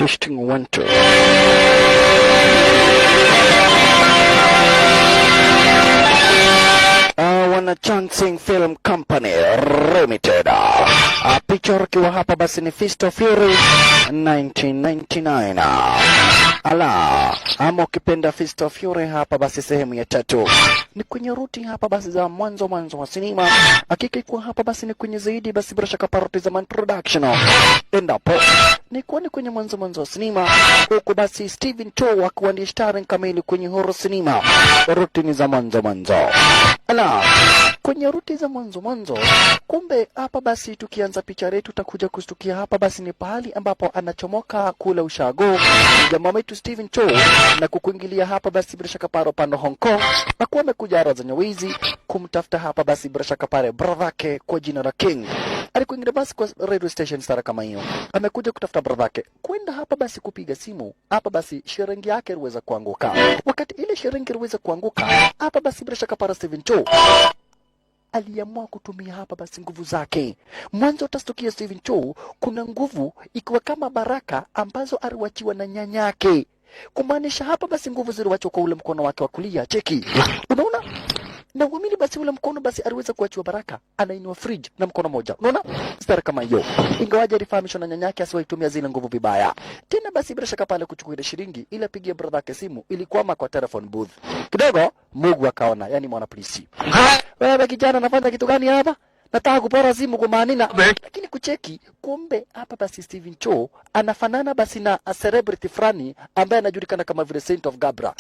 Testing 1 2. Wana Chancing Film Company Limited. Picha kiwa hapa basi ni Fist of Fury 1999. Ala, ama ukipenda Fist of Fury hapa basi sehemu ya 3. Ni kwenye ruti hapa basi za mwanzo wa sinema. Hakika ikuwa hapa basi ni kwenye zaidi basi bila shaka parody za introduction. Endapo ni kwenye mwanzo wa sinema. Huko basi Steven Chow akiwa starring kamili kwenye horror sinema. Ruti ni za mwanzo. Ala, kwenye ruti za mwanzo, kumbe hapa basi tukianza picha yetu tutakuja kustukia hapa basi ni pahali ambapo anachomoka kula ushago jamaa wetu Steven Chow na kukuingilia hapa basi bila shaka pano Hong Kong na kuwa amekuja razanya wizi kumtafuta hapa basi bila shaka pale bradhake kwa jina la King. Alikuingia basi kwa radio station stara kama hiyo. Amekuja kutafuta bradhake. Kwenda hapa basi kupiga simu. Hapa basi shilingi yake iliweza kuanguka. Wakati ile shilingi iliweza kuanguka, hapa basi bila shaka para Steven Chow aliamua kutumia hapa basi nguvu zake. Mwanzo utastukia Steven Chow kuna nguvu ikiwa kama baraka ambazo aliwachiwa na nyanyake. Kumaanisha hapa basi nguvu ziliwachwa kwa ule mkono wake wa kulia. Cheki. Unaona? Na uamini basi ule mkono basi aliweza kuachiwa baraka. Anainua fridge na mkono moja. Unaona? Stara kama hiyo. Ingawaje alifahamishwa na nyanyake asiwaitumia zile nguvu vibaya. Tena basi bila shaka pale kuchukua ile shilingi ili apigie brother yake simu ilikwama kwa telephone booth. Kidogo Mungu akaona, yani mwana polisi. Wewe kijana unafanya kitu gani hapa? Nataka kupora simu kwa Manina. Lakini kucheki kumbe hapa basi Steven Chow anafanana basi na a celebrity fulani ambaye anajulikana kama vile Saint of Gabra.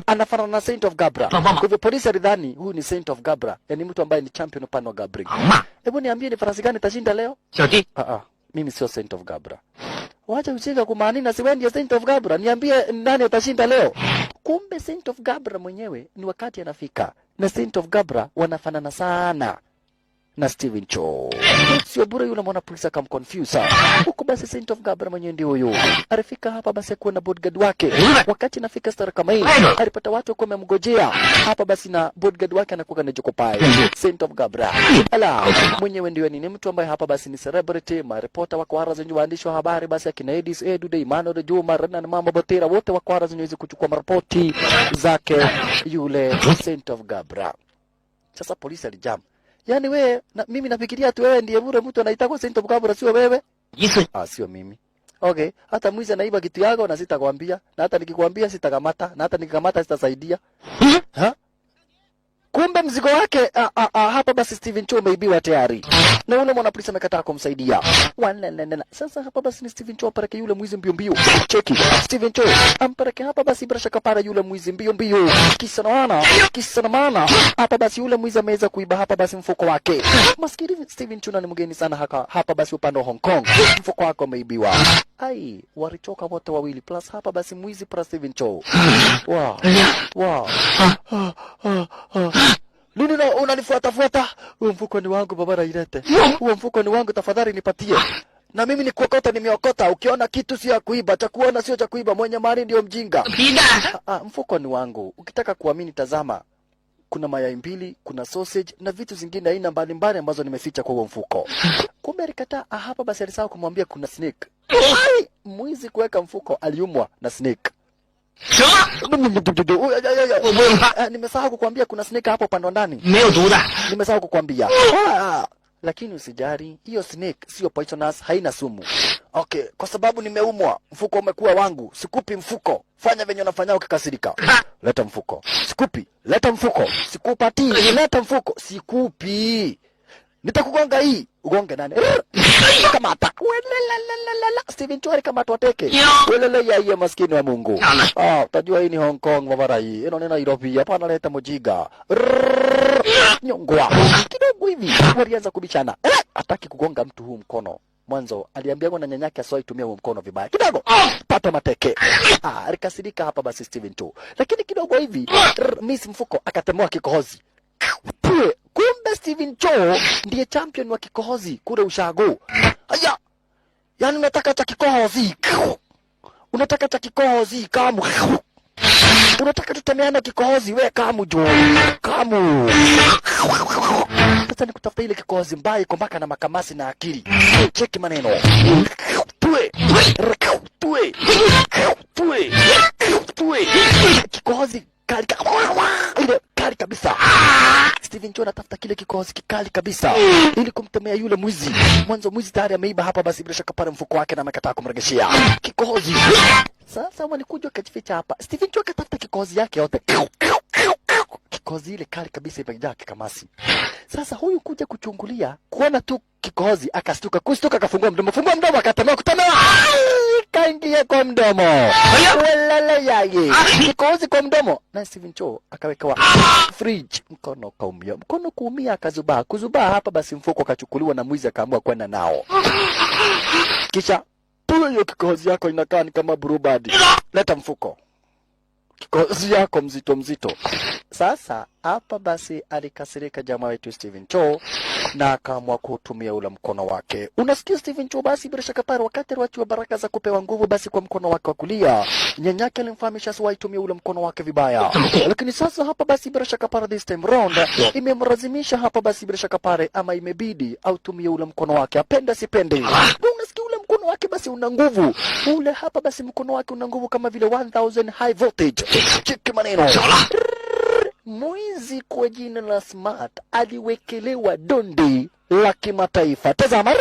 Anafanana na Saint of Gabra. Kwa hivyo polisi alidhani huyu ni Saint of Gabra, yani mtu ambaye ni champion upande wa Gabri. Hebu niambie ni farasi gani tashinda leo? Mimi sio Saint of Gabra. Wacha ujinga kwa Manina, si wewe ndiye Saint of Gabra. Niambie nani utashinda leo? Kumbe Saint of Gabra mwenyewe ni wakati anafika. Na Saint of Gabra wanafanana sana na Steven Chow. Sio bure yule mwana polisi akamconfuse. Huko basi Saint of Gabra mwenyewe ndio huyo. Alifika hapa basi kuwa na bodyguard wake. Wakati nafika stara kama hii, alipata watu wako wamemgojea. Hapa basi na bodyguard wake anakuwa na jokopai. Saint of Gabra. Ala, mwenyewe ndio ni mtu ambaye hapa basi ni celebrity, maripota wako hara zenye waandishi wa habari basi akina Edis Edude, Emmanuel Juma, Rana na Mama Botera wote wako hara zenye hizo kuchukua maripoti zake yule Saint of Gabra. Sasa polisi alijam. Yani wewe mimi nafikiria tu wewe ndiye bure mtu anaitwa Saint of Gabra, sio wewe? Sio mimi. Okay, hata mwizi anaiba kitu yako na sitakwambia, na hata nikikwambia sitakamata, na hata nikikamata sitasaidia. Kumbe mzigo wake hapa basi Steven Chow ameibiwa tayari. Na yule mwana polisi amekataa kumsaidia. Sasa hapa basi ni Steven Chow apeleke yule mwizi mbio. Cheki. Steven Chow ampeleke hapa basi bila shaka para yule mwizi mbio. Kisa na maana. Hapa basi yule mwizi ameweza kuiba hapa basi mfuko wake. Maskini Steven Chow ni mgeni sana hapa basi upande wa Hong Kong. Mfuko wake umeibiwa. Walichoka wote wawili plus hapa basi mwizi plus Steven Chow. Wow. Nini unanifuata? Huo mfuko ni wangu baba Railete. Huo mfuko ni wangu tafadhali nipatie. Na mimi ni kuokota nimeokota. Ukiona kitu sio kuiba, cha kuona sio cha kuiba, mwenye mali ndio mjinga. Mfuko ni wangu. Ukitaka kuamini tazama. Kuna mayai 2, kuna sausage na vitu zingine aina mbalimbali ambazo nimeficha kwa huo mfuko. Kumbe alikataa hapa basi alisahau kumwambia kuna snake. Mwizi kuweka mfuko aliumwa na snake. Nimesahau kukwambia kuna snake hapo pande ndani. Nimesahau kukwambia. Lakini usijari, hiyo snake sio poisonous, haina sumu. Okay, kwa sababu nimeumwa, mfuko umekuwa wangu. Sikupi mfuko. Fanya venye unafanya ukikasirika. Leta mfuko. Sikupi. Leta mfuko. Sikupati. Leta mfuko. Sikupi. Nitakugonga hii. Ugonge nani? Kamata. Steven Chow kamatwa teke. Welele ya hiyo maskini wa Mungu. Utajua hii ni Hong Kong mabara hii. Ino ni Nairobi. Hapa analeta mjiga. Nyongwa. Kidogo hivi walianza kubishana. Hataki kugonga mtu huu mkono. Mwanzo aliambiwa na nyanyake asitumie huo mkono vibaya. Kidogo pata mateke. Alikasirika hapa basi Steven Chow. Lakini kidogo hivi miss mfuko akatemwa kikohozi. Kumbe Steven Chow ndiye champion wa kikohozi kule ushago. Yani unataka cha kikohozi. Unataka cha kikohozi kamu. Unataka tutemeana kikohozi we kamu jo. Kamu. Sasa nikutafuta ile kikohozi mbaya iko mpaka na makamasi na akili. Cheki maneno. Tue. Tue. Kikohozi kali kali kabisa. Steven Cho anatafuta kile kikohozi kikali kabisa ili kumtemea yule mwizi. Mwanzo mwizi tayari ameiba hapa, basi bila shaka pale mfuko wake na amekataa kumregeshea kikohozi. Sasa walikuja kajificha hapa. Steven Cho akatafuta kikohozi yake yote. Kikohozi ile kali kabisa imejaa kikamasi. Sasa huyu kuja kuchungulia, kuona tu kikohozi akastuka, akafungua mdomo, akatemea kutemea. Kaingia kwa mdomo. Walala yake. Kikohozi kwa mdomo. Na Steven Cho akawekewa fridge. Mkono kaumia. Mkono kuumia akazubaa. Kuzubaa hapa basi mfuko akachukuliwa na mwizi akaamua kwenda nao. Kisha hiyo kikohozi yako inakaa ni kama burubadi. Leta mfuko. Kikohozi yako mzito. Sasa hapa basi alikasirika jamaa wetu Steven Cho na akaamua kutumia ule mkono wake. Unasikia Steven Cho basi bila shaka pale wakati aliwachiwa baraka za kupewa nguvu basi kwa mkono wake wa kulia. Nyanyake alimfahamisha asiwaitumie ule mkono wake vibaya. Lakini sasa hapa basi bila shaka pale this time round imemlazimisha hapa basi bila shaka pale ama imebidi autumie ule mkono wake apenda sipende. Unasikia ule mkono wake basi una nguvu. Ule hapa basi mkono wake una nguvu kama vile 1000 high voltage. Cheki maneno. Mwizi kwa jina la Smart aliwekelewa dondi la kimataifa. Tazama.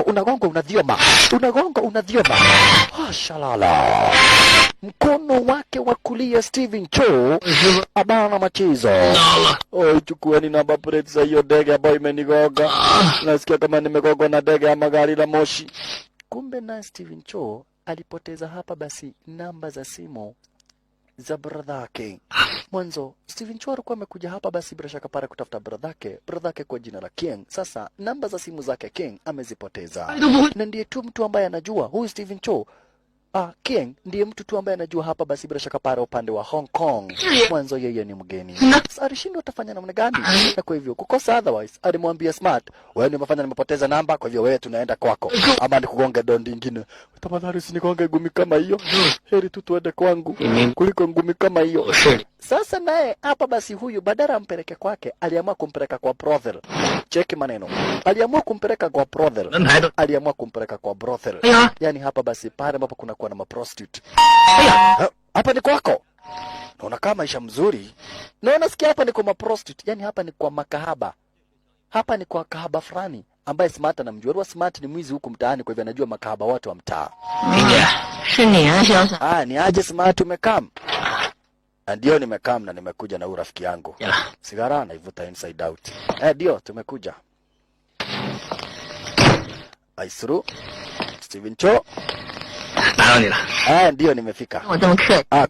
Unagonga unadhioma. Shalala. Mkono wake wa kulia Steven Cho abana machezo. Chukueni namba plate za hiyo ndege ambayo imenigonga. Nasikia kama nimegongwa na ndege ama gari la moshi. Kumbe na Steven Cho alipoteza hapa basi namba za simu za bradhake. Mwanzo Steven Cho alikuwa amekuja hapa basi bila shaka para kutafuta bradhake kwa jina la King. Sasa namba za simu zake King amezipoteza. Na ndiye tu mtu ambaye anajua huyu Steven Cho King ndiye mtu tu ambaye anajua hapa basi bila shaka para upande wa Hong Kong. Mwanzo yeye ni mgeni. Sasa alishindwa atafanya namna gani? Na kwa hivyo kukosa otherwise alimwambia Smart, wewe nimefanya nimepoteza namba, kwa hivyo wewe tunaenda kwako. Ama nikugonge dondi nyingine. Tafadhali usinigonge ngumi kama hiyo. Heri tu tuende kwangu kuliko ngumi kama hiyo. Sasa naye hapa basi huyu badala ampeleke kwake aliamua kumpeleka kwa brothel. Cheki maneno. Aliamua kumpeleka kwa brothel. Aliamua kumpeleka kwa brothel. Yaani hapa basi pale ambapo kuna kuwa na maprostitute. Hapa ni kwako. Naona kama maisha mzuri. Naona sikia hapa ni kwa maprostitute. Yaani hapa ni kwa makahaba. Hapa ni kwa kahaba fulani ambaye Smart anamjua. Smart ni mwizi huku mtaani, kwa hivyo anajua makahaba wote wa mtaa. Ni aje Smart umekam? Ndio nimekam na nimekuja na urafiki yangu. Sigara na ivuta inside out. Ndio tumekuja. Aisuru Steven Cho. Ndio nimefika.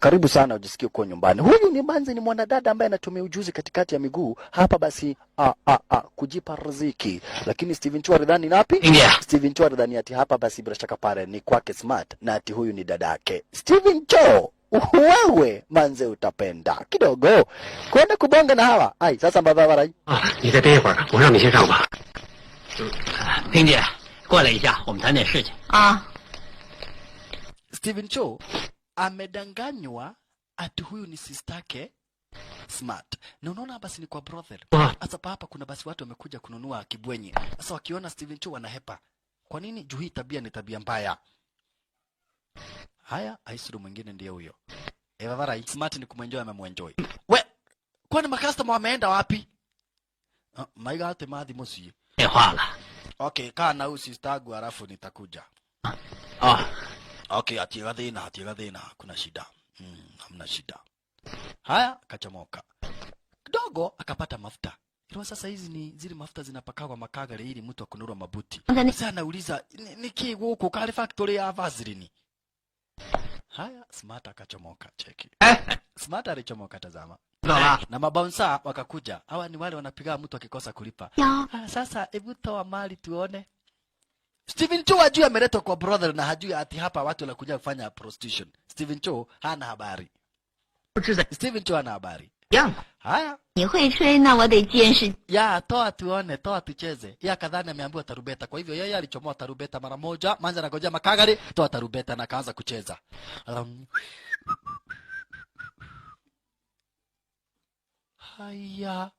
Karibu sana, ujisikie uko nyumbani. Huyu ni Manzi, ni mwanadada ambaye anatumia ujuzi katikati ya miguu hapa basi kujipa riziki. Lakini Steven Cho alidhani napi? Steven Cho alidhani ati hapa basi bila shaka pale ni kwake Smart na ati huyu ni dadake. Steven Cho, wewe Manzi utapenda kidogo kwenda kubonga na hawa. Sasa mbaba. 你再憋一会儿，我让你先上吧。萍姐，过来一下，我们谈点事情。Steven Cho amedanganywa ati huyu ni sistake Smart. Na unaona basi ni kwa brothel. Sasa hapa kuna basi watu wamekuja kununua kibwenye. Sasa wakiona Steven Cho wanahepa. Kwa nini? Juu hii tabia ni tabia mbaya. Haya, Aisuru mwingine ndiye huyo. Evavara Smart ni kumwenjoy amemwenjoy. We, kwani makastoma wameenda wapi? Maiga hate madhi mosi. Okay, kaa na usistagu alafu nitakuja. Okay, atiga dhina, kuna shida. Hamna shida. Haya, kachomoka. Kidogo akapata mafuta. Ilo sasa hizi ni zile mafuta zinapakwa makagari ili mtu akunurwa mabuti. Sasa anauliza niki huko kale factory ya Vaseline. Haya, Smart akachomoka, cheki. Smart alichomoka, tazama. Na mabouncer wakakuja. Hawa ni wale wanapiga mtu akikosa kulipa. Sasa hebu toa mali tuone. Steven Cho hajui ameletwa kwa brother na hajui ati hapa watu wanakuja kufanya prostitution. Steven Cho hana habari. Steven Cho hana habari. Haya. Ni hui chui na wo dei jianshi. Toa tuone, toa tucheze. Kadhani ameambiwa tarubeta. Kwa hivyo yeye alichomoa tarubeta mara moja. Manza anagojea makagari, toa tarubeta na kaanza kucheza. Haya.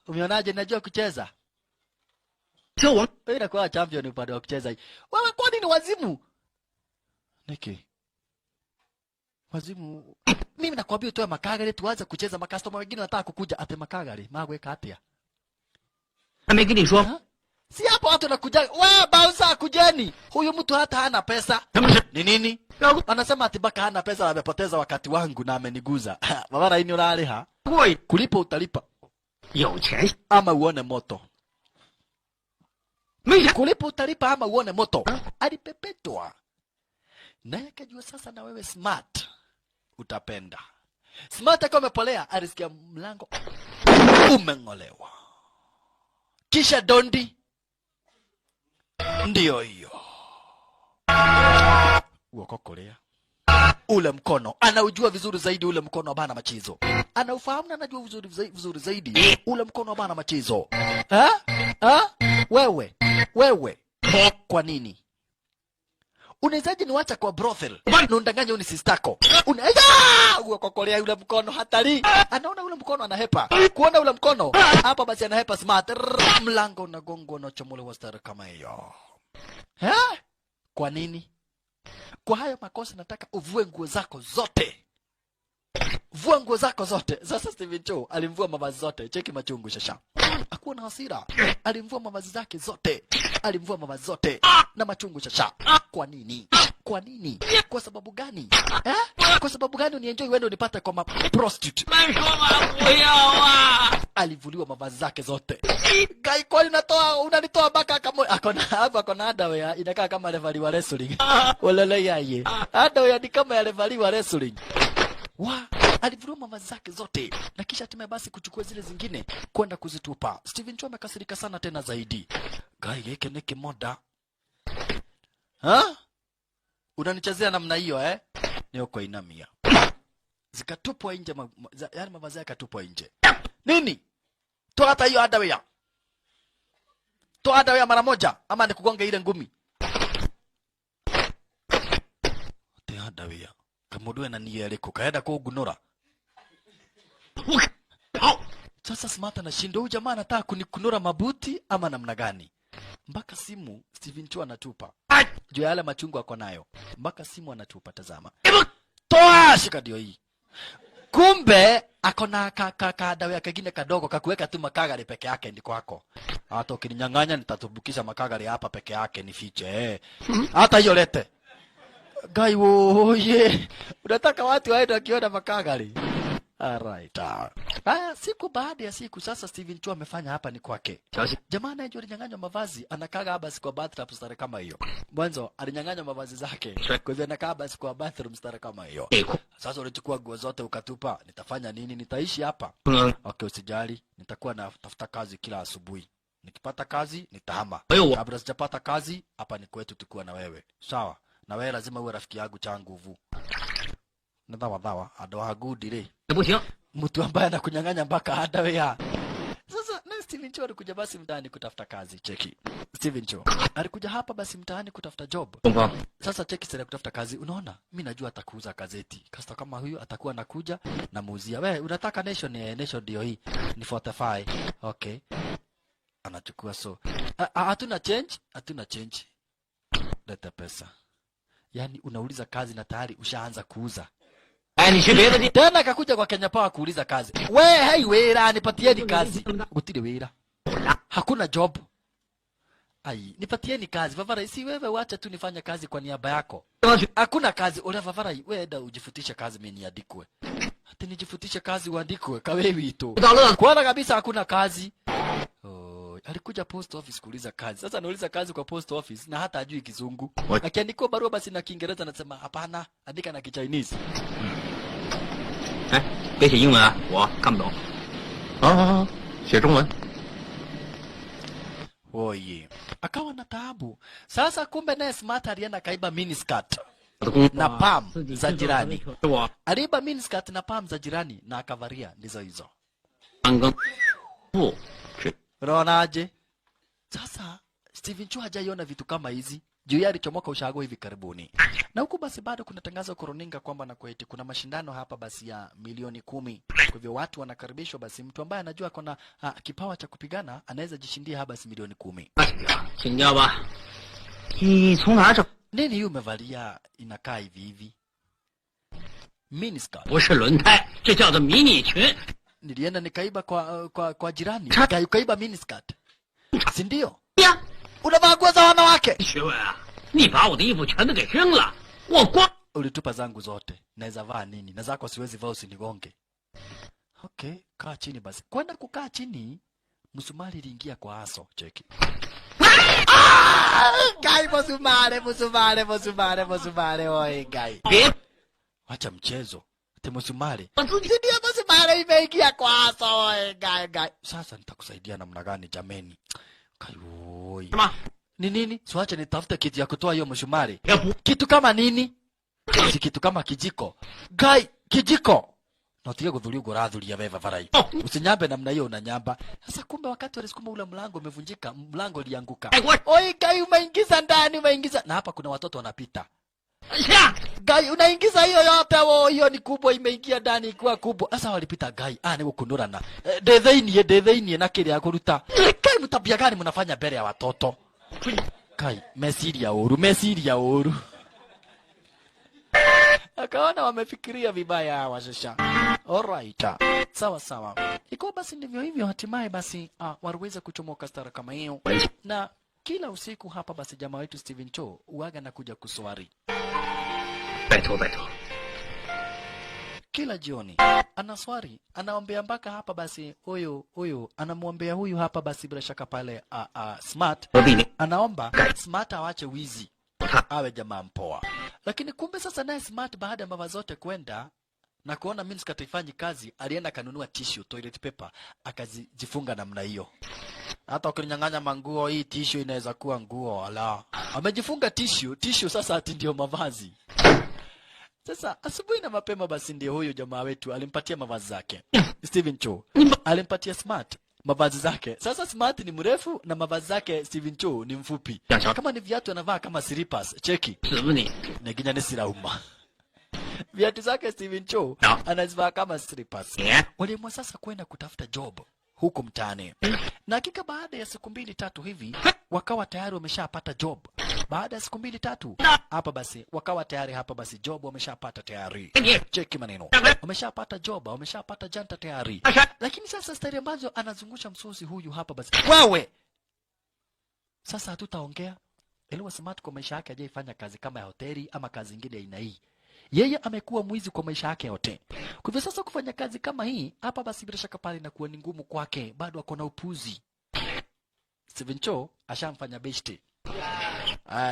Umeonaje najua kucheza? 车王 wewe unakuwa champion upande wa kucheza hii. Wewe kwani ni wazimu? Niki. Wazimu. Mimi nakwambia utoe makagari tuanze kucheza, makastoma wengine wanataka kukuja ate makagari. Magweka atia. 还没跟你说， Si hapo watu wanakuja, wewe bouncer kujeni. Huyu mtu hata hana pesa. 什么事？ Ni nini? Anasema ati baka hana pesa na amepoteza wakati wangu na ameniguza. Mabara ini unaliha? 过 Kulipa utalipa 有钱 ama uone moto. 没钱， Kulipa utalipa ama uone moto. Alipepetwa. Naye akajua sasa na wewe smart utapenda. Smart akiwa amepolea alisikia mlango umeng'olewa. Kisha dondi. Ndio hiyo. Uokokolea. Ule mkono anaujua vizuri zaidi, ule mkono wa bana machizo anaufahamu na anajua vizuri zaidi ule mkono wa bana machizo. Wewe kwa nini unawezaje niwacha kwa brothel nundanganya uni sistako unaweza uokokolea yule mkono hatari. Anaona ule mkono anahepa, kuona ule mkono hapa basi anahepa smart. Mlango unagongwa na chomolewa wastara kama hiyo. Kwa nini? Kwa hayo makosa nataka uvue nguo zako zote. Vua nguo zako zote. Sasa Steven Cho alimvua mavazi zote. Cheki machungu shasha. Hakuwa na hasira. Alimvua mavazi zake zote. Alimvua mavazi zote na machungu shasha. Kwa nini? Kwa nini? Kwa sababu gani? Kwa sababu gani unienjoy wewe unipate kwa prostitute? 慢说嘛，不要啊！ Alivuliwa mavazi zake zote. Gai kwani unanitoa baka kama akona underwear inakaa kama referee wa wrestling. Walele yaye. Underwear ni kama ya referee wa wrestling. Alivuliwa mavazi zake zote na kisha hatimaye basi kuchukua zile zingine kwenda kuzitupa. Steven Cho amekasirika sana tena zaidi. Gai yake ni kimoda. Unanichezea namna hiyo Ni uko inamia. Zikatupwa nje yani mavazi yake yakatupwa nje. Nini? Toa hata hiyo underwear. Toa underwear mara moja ama nikugonge ile ngumi. Toa underwear. Kamudwe na niele kukaenda kwa ugunora. Sasa smart anashinda huyu jamaa anataka kunikunura mabuti ama namna gani? Mpaka simu Steven Cho anatupa. Juu yale machungu ako nayo. Mpaka simu anatupa, tazama. Toa shika ndio hii. Kumbe akona dawa kingine kadogo kakuweka tu makagari peke yake ndiko kwako. Hata ukininyang'anya nitatubukisha makagari hapa peke yake nifiche. Hata hiyo lete. Gai woye. Unataka watu waende wakiona makagari. Alright. Siku baada ya siku sasa Steven Cho amefanya hapa ni kwake. Jamaa naye alinyang'anywa mavazi, anakaga basi kwa bathroom stare kama hiyo. Mwanzo alinyang'anywa mavazi zake. Kwa hivyo anakaa basi kwa bathroom stare kama hiyo. Sasa unachukua nguo zote ukatupa, nitafanya nini? Nitaishi hapa. Okay, usijali, nitakuwa natafuta kazi kila asubuhi. Nikipata kazi nitahama. Kabla sijapata kazi hapa ni kwetu tukua na wewe. Sawa? Na wewe lazima uwe rafiki yangu cha nguvu. Nadawa adoa gudire. Mtu ambaye anakunyang'anya mpaka underwear. Sasa na Steven Cho alikuja basi mtaani kutafuta kazi. Cheki. Steven Cho alikuja hapa basi mtaani kutafuta job. Sasa cheki sasa kutafuta kazi. Unaona? Mimi najua atakuuza gazeti. Kasta kama huyu atakuwa anakuja na muuzia. Wewe unataka Nation ndio hii. Ni 45. Okay. Anachukua so. Hatuna change. Leta pesa. Yaani unauliza kazi na tayari ushaanza kuuza. Tena akakuja kwa Kenya Power kuuliza kazi. Wera nipatieni kazi. Gutire wera. Hakuna job. Nipatieni kazi. Vavara si wewe wacha tu nifanye kazi kwa niaba yako. Hakuna kazi. Ole Vavara wewe enda ujifutishe kazi mimi niandikwe. Hata nijifutishe kazi uandikwe kawewi tu. Kwanza kabisa hakuna kazi. Alikuja post office kuuliza kazi. Sasa anauliza kazi kwa post office na hata ajui Kizungu. Akiandikwa barua basi na Kiingereza anasema hapana, andika na Kichinese. 别写英文啊，我看不懂。写中文。 Oye. Akawa na taabu. Sasa kumbe naye smart alienda kaiba miniskirt na pam za jirani. Aliiba miniskirt na pam za jirani na akavaria ndizo hizo. Unaonaje? Sasa Steven Cho hajaiona vitu kama hizi. juu yeye alichomoka ushago hivi karibuni. Na huku basi bado kuna tangazo koroninga kwamba na kweti kuna mashindano hapa basi ya milioni 10. Kwa hivyo watu wanakaribishwa, basi mtu ambaye anajua kuna kipawa cha kupigana anaweza jishindia hapa basi milioni 10. 请教吧，你从哪找？ Nini hiyo umevalia inakaa hivi hivi? Miniskirt. 不是轮胎，这叫做迷你裙。 Nilienda nikaiba kwa jirani. Kaiba miniskirt. Si ndio? 呀， Unavaa nguo za wanawake. 学问啊，你把我的衣服全都给扔了，我光 Ulitupa zangu zote. Naweza vaa nini? Na zako siwezi vaa, usinigonge. Okay, kaa chini basi. Kwenda kukaa chini, msumari iliingia kwa aso. Cheki. Gai musumare oi gai. 别 Wacha mchezo. Ate musumari. Ndio musumari imeingia kwa aso oi gai. Sasa nitakusaidia namna gani jameni? Kai oi. 什么？ Ni nini? Siwache nitafute kitu ya kutoa hiyo msumari. 要不 Kitu kama nini? Si kitu kama kijiko. Gai, kijiko. Na utige guthuria urathuria wewe varai. Usinyambe namna hiyo unanyamba. Sasa kumbe wakati walisukuma ule mlango umevunjika, mlango ulianguka. Oi Gai, umeingiza ndani, umeingiza. Na hapa kuna watoto wanapita. 下 Gai, unaingiza hiyo yote wo, hiyo ni kubwa imeingia ndani ikiwa kubwa. Sasa walipita Gai, ni gukundurana. Ndetheinie na kile ya kuruta. Gai, mtabia gani mnafanya mbele ya watoto? Gai, mesiria oru. Akaona wamefikiria vibaya hawa sasa. Alright. Sawa. Iko basi ndivyo hivyo, hatimaye basi waliweza kuchomoka stara kama hiyo. Na kila usiku hapa basi jamaa wetu Steven Cho uaga na kuja kuswari. 拜托拜托， Kila jioni anaswari, anaombea mpaka hapa basi huyu anamwombea huyu hapa basi bila shaka pale Smart. 何必呢？ Anaomba Smart awache wizi, awe jamaa mpoa. Lakini kumbe sasa naye Smart baada ya mama zote kwenda na kuona miniskirt haifanyi kazi, alienda kanunua tissue, toilet paper, akazifunga namna hiyo. Hata ukininyang'anya manguo, hii tissue inaweza kuwa nguo. Ala, amejifunga tissue sasa ati ndio mavazi. Sasa asubuhi na mapema basi ndio huyo jamaa wetu alimpatia mavazi zake. Steven Cho alimpatia Smart mavazi zake. Sasa Smart ni mrefu na mavazi zake Steven Cho ni mfupi. Kama ni viatu anavaa kama slippers, cheki. 什么你？ Neginya ni sirauma. Viatu zake Steven Cho anazivaa kama slippers. Waliamua sasa kwenda kutafuta job huko mtaani. Na hakika baada ya siku 2-3 hivi wakawa tayari wameshapata job. Baada ya siku 2-3 hapa basi wakawa tayari hapa basi job wameshapata tayari. Cheki maneno. Wameshapata job, wameshapata janta tayari. Lakini sasa stari ambazo anazungusha msosi huyu hapa basi. Wewe. Sasa hatutaongea. Elewa Smart kwa maisha yake hajaifanya kazi kama ya hoteli ama kazi nyingine aina hii. Yeye amekuwa mwizi kwa maisha yake yote. Kwa hivyo sasa kufanya kazi kama hii hapa basi bila shaka pale inakuwa ni ngumu kwake, bado ako na upuzi. Steven Cho ashamfanya besti.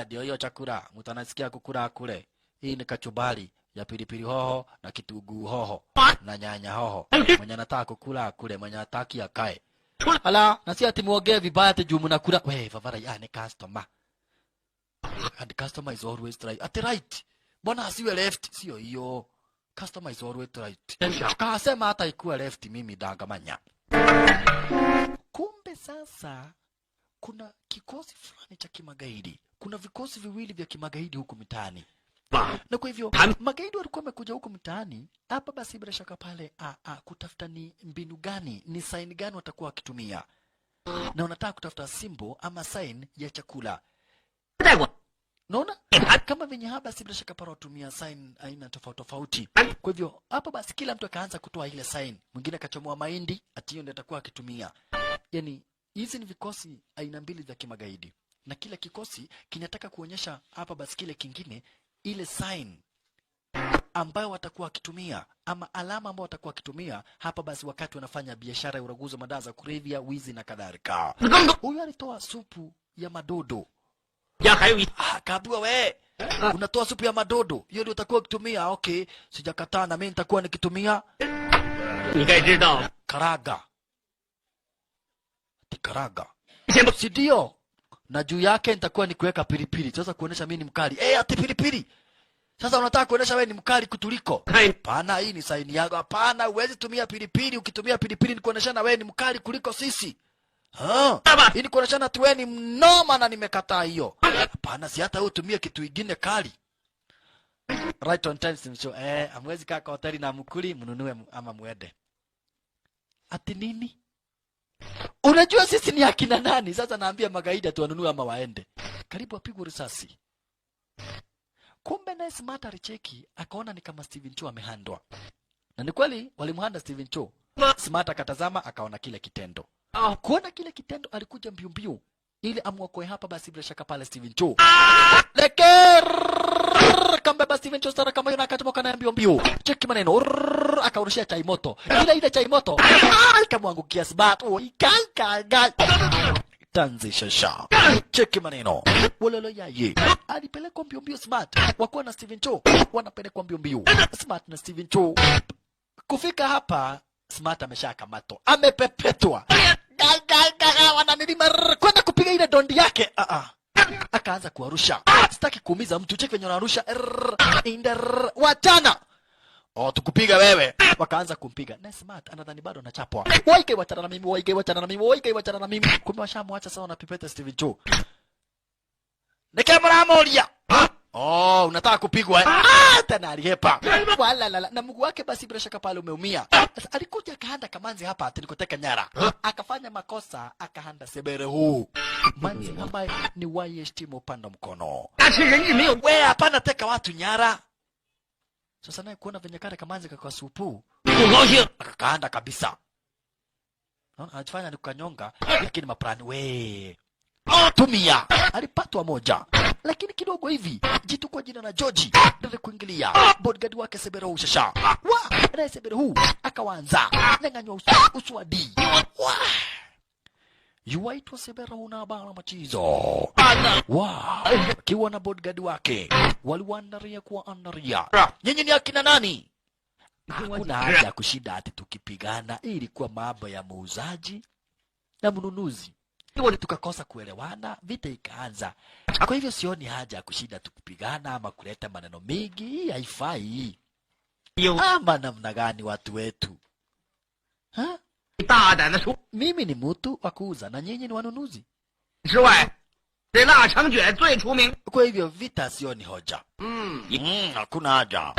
Ndio hiyo chakula, mtu anasikia kukula kule. Hii ni kachumbari ya pilipili hoho na kitunguu hoho na nyanya hoho. Mwenye anataka kukula kule, mwenye hataki akae. Ala, na si ati muongee vibaya ati juu mnakula. Wewe vavara ni customer. And customer is always right. At right. Mbona asiwe left? Sio hiyo. Customer is always right. Kasema hata ikuwa left mimi dangamanya. Kumbe sasa kuna kikosi fulani cha kimagaidi. Kuna vikosi viwili vya kimagaidi huku mitaani. Na kwa hivyo magaidi walikuwa wamekuja huku mtaani hapa basi bila shaka pale kutafuta ni mbinu gani, ni sign gani watakuwa wakitumia. Na unataka kutafuta symbol ama sign ya chakula. Naona kama venye hapa basi bila shaka pale watumia sign aina tofauti. Kwa hivyo hapa basi kila mtu akaanza kutoa ile sign. Mwingine akachomoa mahindi, ati hiyo ndio atakuwa akitumia. Yaani hizi ni vikosi aina mbili vya kimagaidi. Na kila kikosi kinataka kuonyesha hapa basi kile kingine ile sign ambayo watakuwa wakitumia ama alama ambayo watakuwa wakitumia hapa basi wakati wanafanya biashara ya uraguzi wa madawa za kulevya, wizi na kadhalika. Huyu alitoa supu ya madodo. Kaambiwa we, unatoa supu ya madodo. Hiyo ndio utakuwa ukitumia. Okay, sijakataa na mimi nitakuwa nikitumia. Karaga. Karaga. Si ndio? Na juu yake nitakuwa nikiweka pilipili. Sasa kuonesha mimi ni mkali. Ati pilipili. Sasa unataka kuonesha wewe ni mkali kutuliko. Hapana, hii ni saini yako. Hapana, huwezi tumia pilipili. Ukitumia pilipili ni kuonesha na wewe ni mkali kuliko sisi. Ili kuoneshana tuweni mnoma na nimekataa hiyo. Hapana, si hata utumie kitu kingine kali. Right on time simcho. Amwezi kaa kwa hoteli na mkuli mnunue ama muende. Ati nini? Unajua sisi ni akina nani? Sasa naambia magaida tu wanunue ama waende. Karibu apigwe risasi. Kumbe naye Smart alicheki akaona ni kama Steven Cho amehandwa. Na ni kweli walimhanda Steven Cho. Smart akatazama akaona kile kitendo. Kuona kile kitendo alikuja mbio mbio ili amwokoe hapa basi bila shaka pale Steven Cho. Kambeba Steven Cho sana kama yuna akatoka na mbio mbio. Cheki maneno. Akarushia chai moto. Ile chai moto. Ikamwangukia Smart. Ikaika. Tanzi shasha. Cheki maneno. Wololo yaye. Alipelekwa mbio mbio Smart. Wakuwa na Steven Cho. Wanapelekwa mbio mbio. Smart na Steven Cho. Kufika hapa Smart ameshakamatwa. Amepepetwa. Wananilima kwenda kupiga ile dondi yake. Akaanza kuarusha. Sitaki kuumiza mtu. Cheki venye anarusha. Wachana. Tukupiga wewe. Wakaanza kumpiga. Na Smart anadhani bado anachapwa. Waike wachana na mimi, waike wachana na mimi, waike wachana na mimi. Kumbe washamwacha sawa na pipeta Steven Cho. Nikamera moria. Unataka kupigwa? Tena alihepa. Wala na mguu wake basi bila shaka pale umeumia. Sasa alikuja akahanda kamanzi hapa atikoteka nyara. Akafanya makosa akahanda sebere huu. Manzi ambaye ni YST mpanda mkono. Wewe hapana teka watu nyara. Sasa naye kuona venye kale kamanzi kwa supu. Akahanda kabisa. Anafanya ni kukanyonga lakini maprani we. Tumia. Alipatwa moja. Lakini kidogo hivi jitu kwa jina la George ndio kuingilia bodyguard wake Sebero shasha. Na Sebero huu akaanza nyang'anywa uswadi. Yuaitwa Sebero na bana machizo. Kiwa na bodyguard wake waliwandaria kuwa andaria. Nyinyi ni akina nani? Hakuna haja kushida ati tukipigana, ilikuwa mambo ya muuzaji na mnunuzi. Tukakosa kuelewana, vita ikaanza. Kwa hivyo sioni haja ya kushinda tukipigana ama kuleta maneno mengi, haifai. Ama namna gani watu wetu? Mimi ni mtu wa kuuza na nyinyi ni wanunuzi. Kwa hivyo vita sioni hoja. Hakuna haja.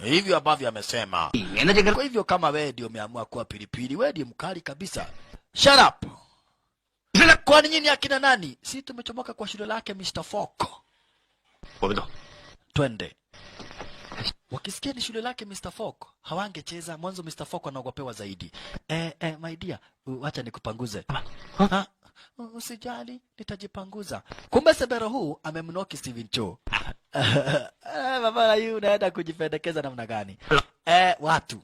Hivyo ambavyo amesema. Kwa hivyo kama wewe ndio umeamua kuwa pilipili, wewe ndio mkali kabisa. Shut up. Kwa nyinyi akina nani? Si tumechomoka kwa shule lake Mr. Foko. Twende. Wakisikia ni shule lake Mr. Foko, hawangecheza. Mwanzo Mr. Foko anaogopewa zaidi. My dear, acha nikupanguze. Usijali, nitajipanguza. Kumbe Sebero huu amemnoki Steven Cho. Mama yu unaenda kujipendekeza namna gani? Watu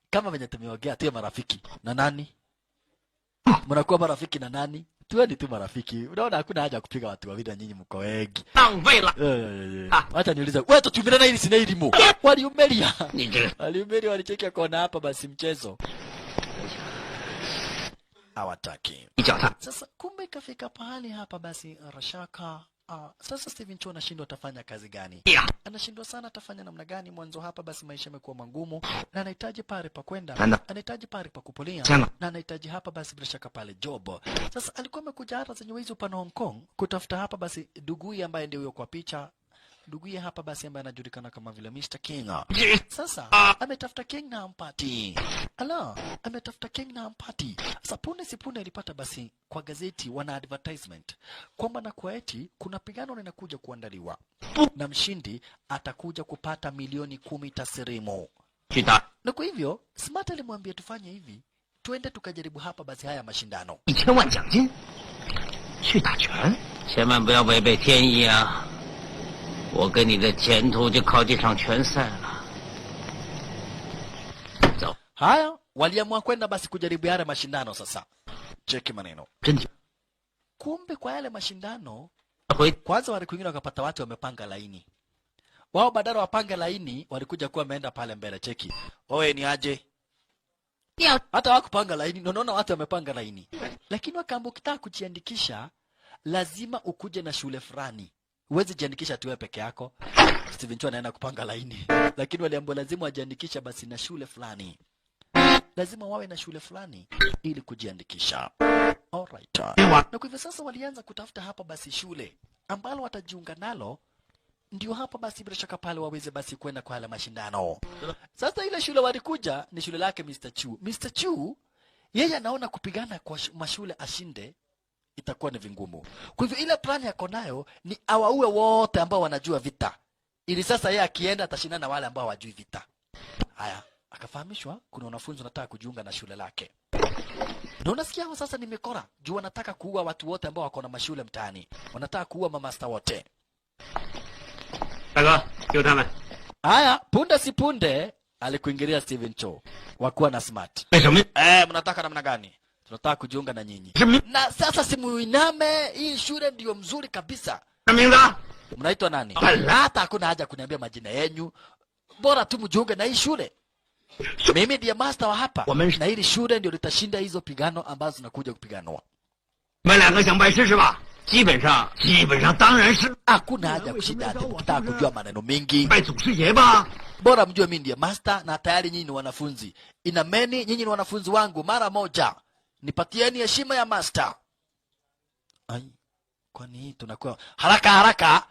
kama venye tumeongea tu marafiki na nani? Mnakuwa marafiki na nani? Tueni tu marafiki. Unaona hakuna haja kupiga watu wawili na nyinyi mko wengi. Acha niulize. Wewe tutumilana hili sina elimu. Waliumelia. Waliumelia walicheka kona hapa basi mchezo. Hawataki. Sasa kumbe ikafika pahali hapa basi Rashaka. Sasa Steven Cho anashindwa atafanya kazi gani? Anashindwa sana atafanya namna gani? Mwanzo hapa basi maisha yamekuwa magumu na anahitaji pale pa kwenda, anahitaji pale pa kupolia na anahitaji hapa basi bila shaka pale job. Sasa alikuwa amekuja hata zenye wizi upande Hong Kong kutafuta hapa basi Dugui ambaye ndio yuko kwa picha. Dugui hapa basi ambaye anajulikana kama vile Mr. King. Sasa ametafuta King na ampati. Ametafuta King na ampati. Sasa punde sipunde alipata basi kwa gazeti wana advertisement kwamba na kwa eti kuna pigano linakuja kuandaliwa na mshindi atakuja kupata milioni 10 taslimu. Na kwa hivyo Smart alimwambia tufanye hivi, twende tukajaribu hapa basi haya mashindano. 1000万奖金去打拳，千万不要违背天意啊！我跟你的前途就靠这场拳赛了。走。 Haya, waliamua kwenda basi kujaribu yale mashindano sasa. Cheki maneno. Kumbe kwa yale mashindano kwanza walikuingia wakapata watu wamepanga laini. Wao badala wapange laini walikuja kuwa wameenda pale mbele. Cheki. Oe ni aje? Hata wakupanga laini, unaona watu wamepanga laini. Lakini wakaamua ukitaka kujiandikisha lazima ukuje na shule fulani. Uwezi jiandikisha tu wewe peke yako. Steven Cho anaenda kupanga laini. Lakini waliambiwa lazima wajiandikisha basi na shule fulani. lazima wawe na shule fulani ili kujiandikisha. Alright. Na kwa hivyo sasa walianza kutafuta hapa basi shule ambalo watajiunga nalo, ndio hapa basi bila shaka pale waweze basi kwenda kwa yale mashindano. Sasa ile shule walikuja ni shule lake Mr. Chu. Mr. Chu yeye anaona kupigana kwa mashule ashinde itakuwa ni vingumu. Kwa hivyo ile plan yako nayo ni awaue wote ambao wanajua vita, ili sasa yeye akienda atashindana na wale ambao hawajui vita. Haya, akafahamishwa kuna wanafunzi wanataka kujiunga na shule lake. Na unasikia hao sasa ni mikora. Juu wanataka kuua watu wote ambao wako na mashule mtaani. Wanataka kuua mamasta wote. Daga, yo tama. Haya, punde si punde alikuingilia Steven Cho. Wakuwa na smart. Mnataka namna gani? Tunataka kujiunga na nyinyi. Na sasa simuiname, hii shule ndio mzuri kabisa. Mnaitwa nani? Hata hakuna haja kuniambia majina yenu. Bora tu mjiunge na hii shule. Mimi ndiye master wa hapa. Na hili shule ndio litashinda hizo pigano ambazo zinakuja kupiganwa. Hakuna haja kushinda hata mkitaka kujua maneno mengi. Bora mjue mimi ndiye master na tayari nyinyi ni wanafunzi. Inameni nyinyi ni wanafunzi wangu mara moja. Nipatieni heshima ya master. Ai, kwani tunakuwa haraka.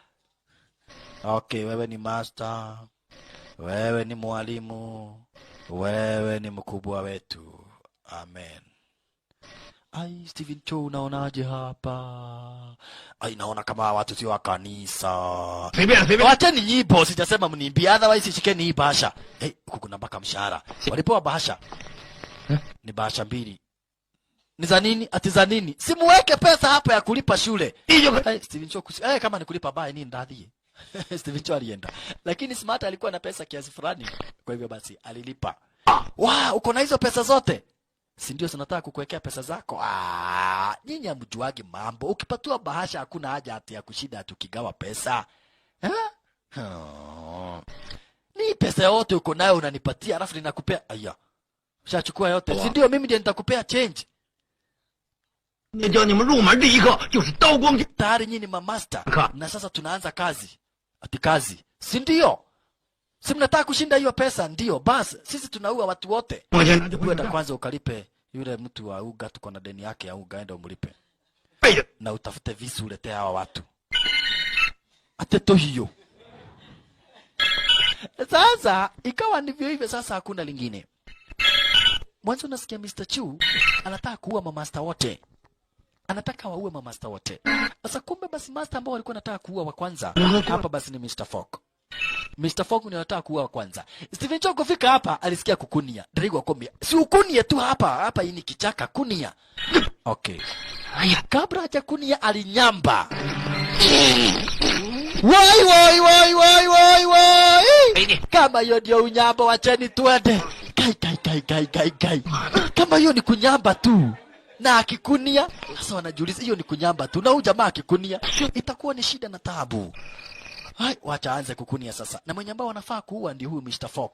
Okay, wewe ni master. Wewe ni mwalimu. Wewe ni mkubwa wetu. Amen. Ai, Steven Cho unaonaje hapa? Ai, naona kama watu sio wa kanisa. Wacheni nyimbo, sijasema mniimbie, otherwise shikeni hii bahasha. Huku kuna mpaka mshahara. Walipewa bahasha. Ni bahasha 2. Ni za nini? Ati za nini? Simuweke pesa hapa ya kulipa shule. Steven Cho kama ni kulipa baya nini ndadhi? Steven Cho alienda. Lakini Smart alikuwa na pesa kiasi fulani. Kwa hivyo basi alilipa. Uko na hizo pesa zote? Si ndio tunataka kukuwekea pesa zako. Nyinyi hamjuagi mambo. Ukipatiwa bahasha hakuna haja hata ya kushida tukigawa pesa. Ni pesa yote uko nayo unanipatia alafu ninakupea. Aya. Ushachukua yote. Si ndio mimi ndiye nitakupea change. Tayari nyinyi ni mamaster. Na sasa tunaanza kazi. Ati kazi. Si ndio? Si mnataka kushinda hiyo pesa? Ndio. Basi sisi tunaua watu wote. Kwenda kwanza ukalipe yule mtu wa uga, tuko na deni yake ya uga, enda umlipe. Na utafute visu ulete hawa watu. Ateto hiyo. Sasa ikawa ndivyo hivyo, sasa hakuna lingine. Mwanzo nasikia Mr. Chu anataka kuua mamaster wote. Anataka waue mamaster wote. Sasa kumbe basi master ambao walikuwa wanataka kuua wa kwanza hapa basi ni Mr. Fogg. Mr. Fogg ni anataka kuua wa kwanza. Steven Cho kufika hapa alisikia kukunia. Drigo akomia. Si ukunie tu hapa hii ni kichaka kunia. Okay. Haya, kabla haja kunia alinyamba. Wai. Kama hiyo ndio unyamba, wacheni tuende. Kai. Kama hiyo ni kunyamba tu. Na akikunia, sasa wanajiuliza hiyo ni kunyamba tu. Na huyu jamaa akikunia, itakuwa ni shida na taabu. Hai, wacha aanze kukunia sasa. Na mwenye ambao wanafaa kuua ndio huyu Mr. Fogg.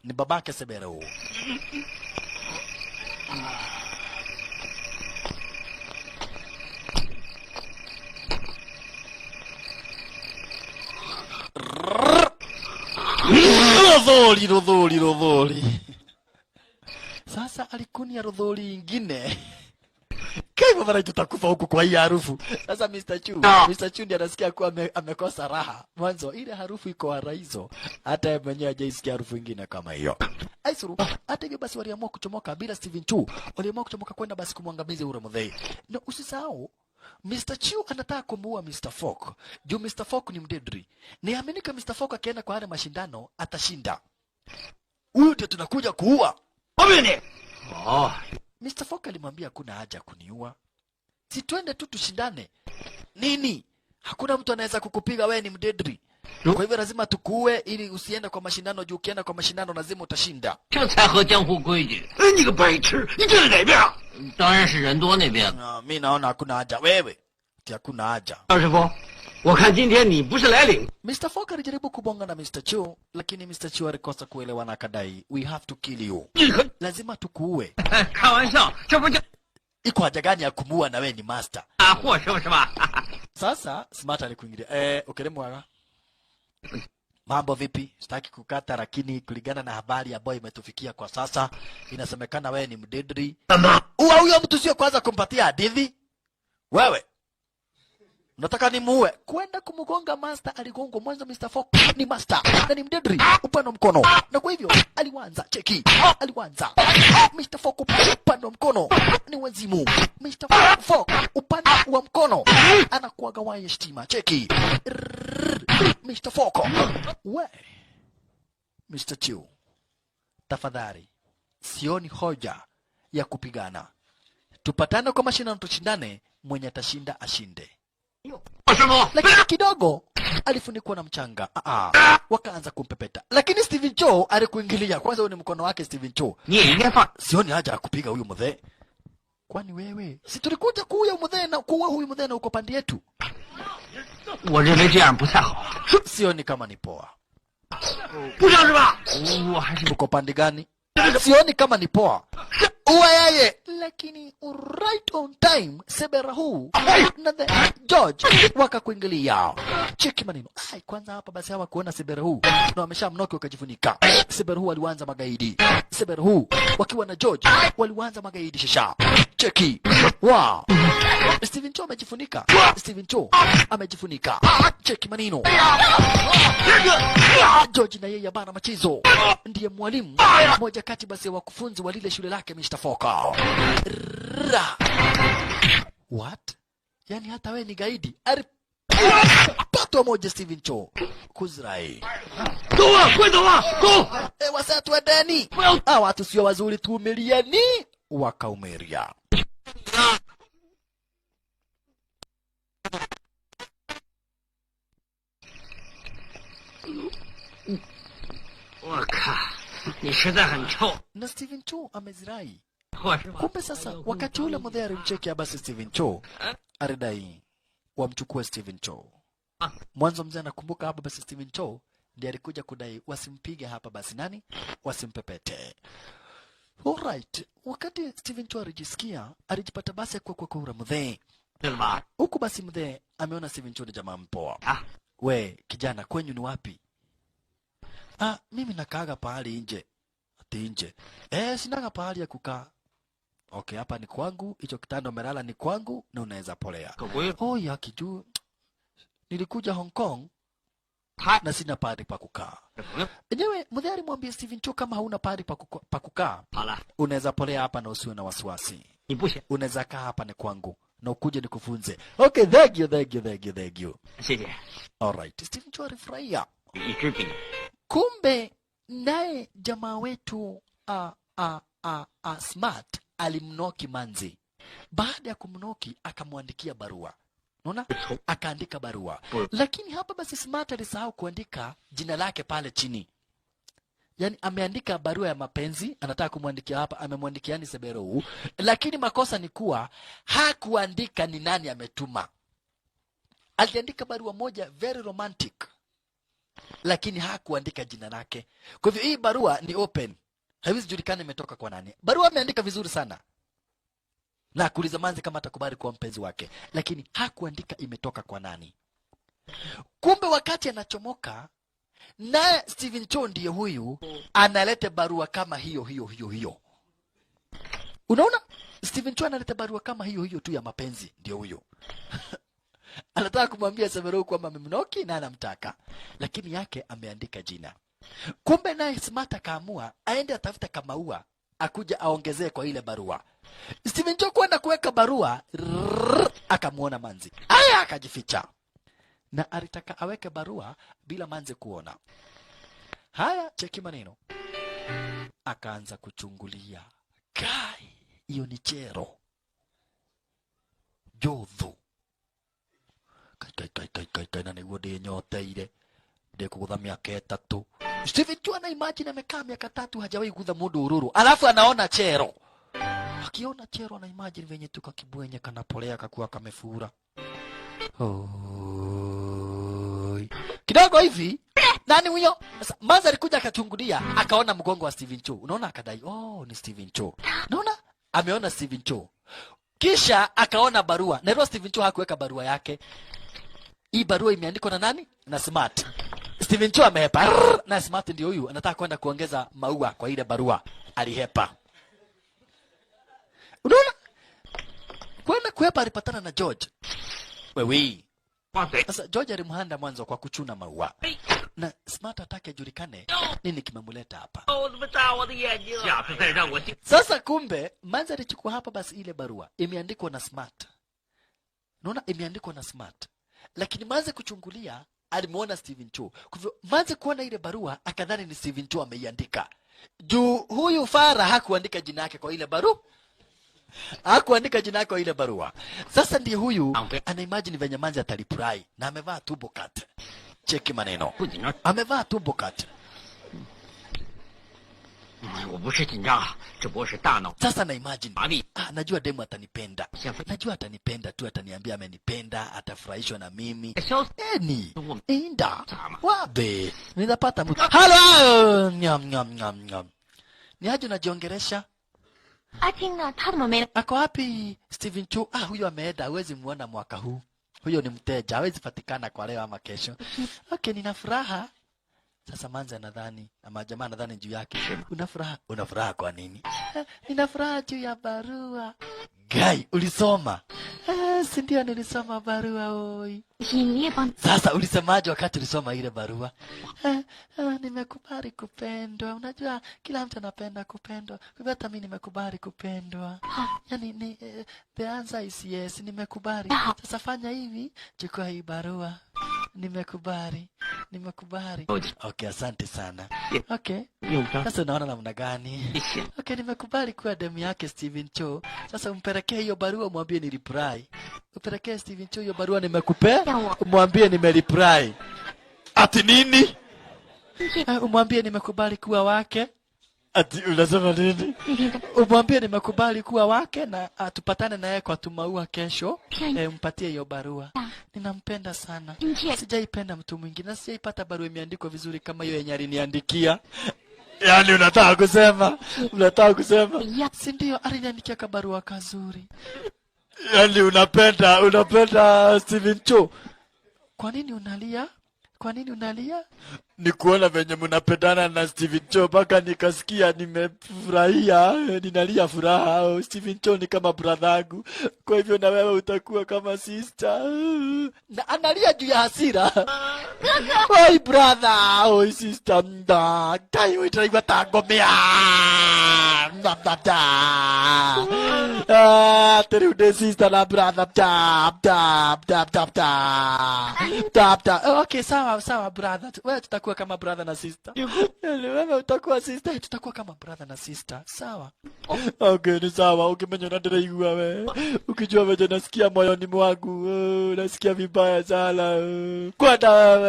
Ni babake Sebero. Rodholi. Sasa alikunia rodholi ingine. Kaipo mara tutakufa huku kwa hii harufu. Sasa Mr. Chu ndiye anasikia kuwa amekosa raha. Mwanzo ile harufu iko haraizo. Hata yeye mwenyewe hajaisikia harufu nyingine kama hiyo. Aisuru, hata hivyo basi waliamua kuchomoka bila Steven Chu. Waliamua kuchomoka kwenda basi kumwangamiza yule mdhei. Na usisahau Mr. Chu anataka kumuua Mr. Fogg. Juu Mr. Fogg ni mdedri. Niaminika Mr. Fogg akienda kwa yale mashindano atashinda. Huyu ndio tunakuja kuua. Mr. Fogg alimwambia kuna haja kuniua. Si twende tu tushindane. Nini? Hakuna mtu anaweza kukupiga, wewe ni mdedri. Kwa hivyo lazima tukuue ili usiende kwa mashindano, juu ukienda kwa mashindano lazima utashinda. Mimi naona hakuna haja. Wewe. Hakuna haja. Mr. Fogg alijaribu kubonga na Mr. Chu, lakini Mr. Chu alikosa kuelewana, akadai, we have to kill you. Lazima tukuue. Iko haja gani ya kumuua na wewe ni master? Sasa Smart alikuingilia. Ukeremwaga. mambo vipi? Sitaki kukata, lakini kulingana na habari ambayo imetufikia kwa sasa, inasemekana wewe ni mdedri. Uwa huyo mtu sio kwanza kumpatia hadithi. Wewe unataka nimuue? Kwenda kumgonga master, aligongwa mwanzo. Mr. Fox ni master na ni mdedri upande mkono, na kwa hivyo alianza cheki, alianza Mr. Fox upande mkono ni wazimu. Mr. Fox upande wa mkono anakuaga waya stima, cheki. Mr. Fox we Mr. Chu, tafadhali, sioni hoja ya kupigana. Tupatane kwa mashindano, tushindane, mwenye atashinda ashinde. Lakini kidogo alifunikwa na mchanga. Wakaanza kumpepeta, lakini Steven Cho alikuingilia. Kwanza ni mkono wake Steven Cho. Sioni haja ya kupiga huyu mzee. Kwani wewe si tulikuja kuua mzee na kuua huyu mzee na uko pande yetu? Sioni kama ni poa. Uko pande gani? Sioni kama ni poa. Uwa yeye. Lakini right on time Seberahu na the George wakakuingilia. Cheki maneno. Kwanza hapa basi hawa kuona Seberahu na wameshamnoki wakajifunika. Seberahu alianza magaidi. Seberahu wakiwa na George walianza magaidi shisha. Cheki. Wow. Steven Cho amejifunika. Steven Cho amejifunika. Cheki maneno. George na yeye bana machizo. Ndiye mwalimu mmoja kati basi ya wakufunzi wa lile shule lake Mr. Foka. What? Yani hata we ni gaidi. Pato moja Steven Cho. Kuzrai. Wasa tuendeni. Watu sio wazuri, tuumiliani. Wakaumeria. Na Steven Cho amezirai. Kumbe sasa wakati ule mzee alimcheki basi Steven Cho aridai wamchukue Steven Cho. Mwanzo mzee anakumbuka hapa basi Steven Cho ndiye alikuja kudai wasimpige hapa basi nani? Wasimpepete. Alright, wakati Steven Cho alijisikia, alijipata basi kwa ura mzee. Huku basi mzee ameona Steven Cho ni jamaa mpoa. We kijana, kwenyu ni wapi? Mimi nakaaga pahali nje. Ati nje. Sinaga pahali ya kukaa. Okay, hapa ni kwangu, hicho kitanda umelala ni kwangu na unaweza polea. Ya kijuu. Nilikuja Hong Kong na sina pahali pa kukaa. Enyewe mzee alimwambia Steven Cho kama hauna pahali pa kukaa, unaweza polea hapa na usiwe na wasiwasi. Unaweza kaa hapa ni kwangu na ukuje nikufunze. Okay, thank you. Alright, Steven Cho alifurahia. Kumbe naye jamaa wetu Smart alimnoki manzi. Baada ya kumnoki akamwandikia barua. Unaona? Akaandika barua. Lakini hapa basi Smart alisahau kuandika jina lake pale chini. Yani ameandika barua ya mapenzi, anataka kumwandikia hapa, amemwandikia ni Seberu, lakini makosa ni kuwa hakuandika ni nani ametuma. Aliandika barua moja very romantic, lakini hakuandika jina lake. Kwa hivyo hii barua ni open. Haiwezi julikana imetoka kwa nani. Barua ameandika vizuri sana. Na kuuliza manzi kama atakubali kuwa mpenzi wake, lakini hakuandika imetoka kwa nani. Kumbe wakati anachomoka, naye Steven Cho ndiye huyu analeta barua kama hiyo. Unaona? Steven Cho analeta barua kama hiyo tu ya mapenzi, ndio huyo. Anataka kumwambia Severu kwamba amemnoki na anamtaka, lakini yake ameandika jina. Kumbe naye Smart akaamua aende atafuta kamaua akuja aongezee kwa ile barua. Steven Cho kwenda kuweka barua, akamuona manzi. Akajificha. Na alitaka aweke barua bila manzi kuona. Haya, cheki maneno. Akaanza kuchungulia. Kai, hiyo ni chero. Jodhu. Kai na niguo ndi nyoteire. Ndikugutha miaka 3. Steven Cho ana imagine amekaa miaka 3 hajawahi kugutha mundu ururu. Alafu anaona chero. Akiona chero ana imagine venye tuka kibwenye kanapolea kakuwa kamefura. Kidogo hivi nani huyo? Maza alikuja akachungulia, akaona mgongo wa Steven Cho. Unaona, akadai ni Steven Cho. Unaona? Ameona Steven Cho. Kisha akaona barua. Na Steven Cho hakuweka barua yake. Hii barua imeandikwa na nani? Na Smart. Steven Chu amehepa. Rrr, na Smart ndio huyu anataka kwenda kuongeza maua kwa ile barua. Alihepa. Unaona? Kwenda kuhepa alipatana na George. Wewe. Sasa George alimhanda mwanzo kwa kuchuna maua. Na Smart atake ajulikane nini kimemuleta hapa. Sasa kumbe Manzi alichukua hapa basi ile barua imeandikwa na Smart. Unaona imeandikwa na Smart. Lakini Manzi kuchungulia alimuona Steven Chu. Kwa hivyo Manzi kuona ile barua akadhani ni Steven Chu ameiandika. Juu huyu Farah hakuandika jina yake kwa ile barua. Hakuandika jina yake kwa ile barua. Sasa ndiye huyu ana imagine venye Manzi atareply na amevaa turbo cut. Cheki maneno. Amevaa turbo cut. Sasa na imagine. Najua demu atanipenda. Najua atanipenda tu, ataniambia amenipenda, atafurahishwa na mimi. Eni. Inda. Wabe. Nitapata mtu. Hello. Nyam nyam nyam nyam. Ni aje unajiongelesha? Ako wapi Steven Chu? Huyo ameenda, hawezi muona mwaka huu. Huyo ni mteja, hawezi patikana kwa leo ama kesho. Okay, nina furaha. Sasa Manzi anadhani ama jamaa anadhani juu yake. Una furaha kwa nini? Nina furaha juu ya barua. Guy, ulisoma? Si ndio nilisoma barua oi. Sasa ulisemaje wakati ulisoma ile barua? Nimekubali kupendwa. Unajua kila mtu anapenda kupendwa. Kwa hivyo hata mimi nimekubali kupendwa. Yaani the answer is yes, nimekubali. Sasa fanya hivi, chukua hii barua. Nimekubali. Okay, asante sana. Okay. Sasa unaona namna gani? Okay, nimekubali kuwa demu yake Steven Chu. Sasa umpelekee hiyo barua, mwambie ni reply. Upelekee Steven Chu hiyo barua nimekupea, umwambie nimereply. Ati nini? Umwambie nimekubali kuwa wake. Ati unasema nini? Umwambie nimekubali kuwa wake na tupatane na yeye kwa tumaua kesho. Mpatie hiyo barua. Ninampenda sana. Sijaipenda mtu mwingine. Na sijaipata barua imeandikwa vizuri kama hiyo yenye aliniandikia. Yaani unataka kusema? Si ndio aliniandikia barua kazuri. Yaani unapenda Steven Chu. Kwa nini unalia? Ni kuona venye mnapendana na Steven Chu mpaka nikasikia nimefurahia, ninalia furaha. Steven Chu ni kama brother yangu. Kwa hivyo na wewe utakuwa kama sister. Na analia juu ya hasira. Oi brother, oi sister mda. Tai uitaiwa tangomea. Terude sister na brother. Okay, sawa brother. Wewe tutakuwa kama brother na sister. Wewe utakuwa sister, tutakuwa kama brother na sister. Sawa. Okay, ni sawa. Ukimenya unadiraigua wewe. Ukijua wewe nasikia moyoni mwangu. Nasikia vibaya sana. Kwenda wewe.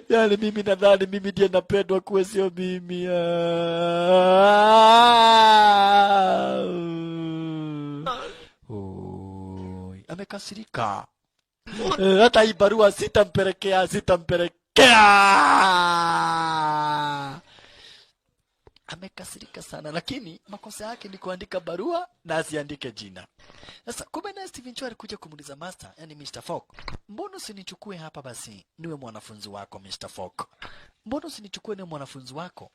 Yaani mimi nadhani mimi ndiye napendwa kuwe sio mimi. Amekasirika. Hata hii barua sitampelekea. Amekasirika sana, lakini makosa yake ni kuandika barua na asiandike jina. Sasa kumbe na Steven Chu alikuja kumuuliza master, yani Mr. Fogg. Mbona usinichukue hapa basi niwe mwanafunzi wako Mr. Fogg? Mbona usinichukue niwe mwanafunzi wako?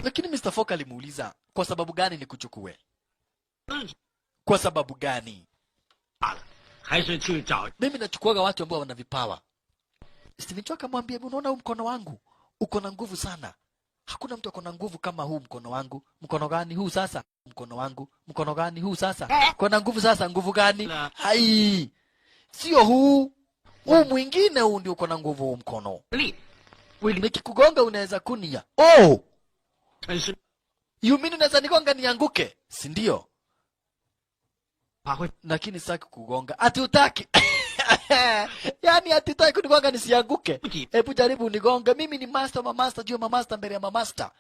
Lakini Mr. Fogg alimuuliza, kwa sababu gani nikuchukue? Kwa sababu gani? Mimi nachukuaga watu ambao wana vipawa. Steven Chu akamwambia, unaona huu mkono wangu uko na nguvu sana. Hakuna mtu akona nguvu kama huu mkono wangu. Mkono gani huu sasa? Mkono wangu. Mkono gani huu sasa? Kuna nguvu sasa, nguvu gani? Hai. Sio huu. Huu mwingine huu ndio uko na nguvu huu mkono. Nikikugonga unaweza kunia. Oh. You mean unaweza nigonga nianguke? Si ndio? Lakini sitaki kugonga. Ati utaki. Yaani ati utaki kunigonga nisianguke. Hebu jaribu unigonge. Mimi ni master wa master juu ya master mbele ya master.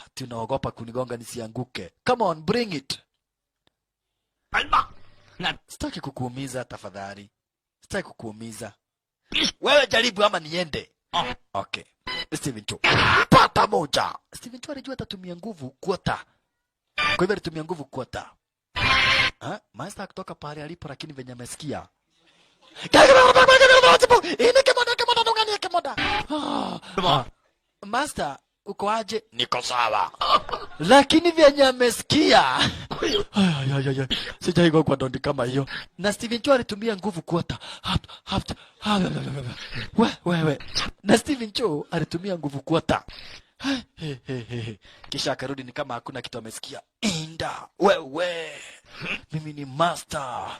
Ati unaogopa kunigonga nisianguke. Come on, bring it. Sitaki kukuumiza tafadhali. Sitaki kukuumiza. Wewe jaribu ama niende. Okay. Steven Chu. Pata moja. Steven Chu alijua atatumia nguvu kuota. Kwa hivyo alitumia nguvu kuota. Master kutoka pale alipo, lakini venye amesikia Master, uko aje? Niko sawa. Lakini vyenye amesikia. Sijaigwa kwa dondi kama hiyo. Na Steven Cho alitumia nguvu kuota. Wewe. Na Steven Cho alitumia nguvu kuota. Kisha akarudi ni kama hakuna kitu amesikia. Inda, wewe. Mimi ni master.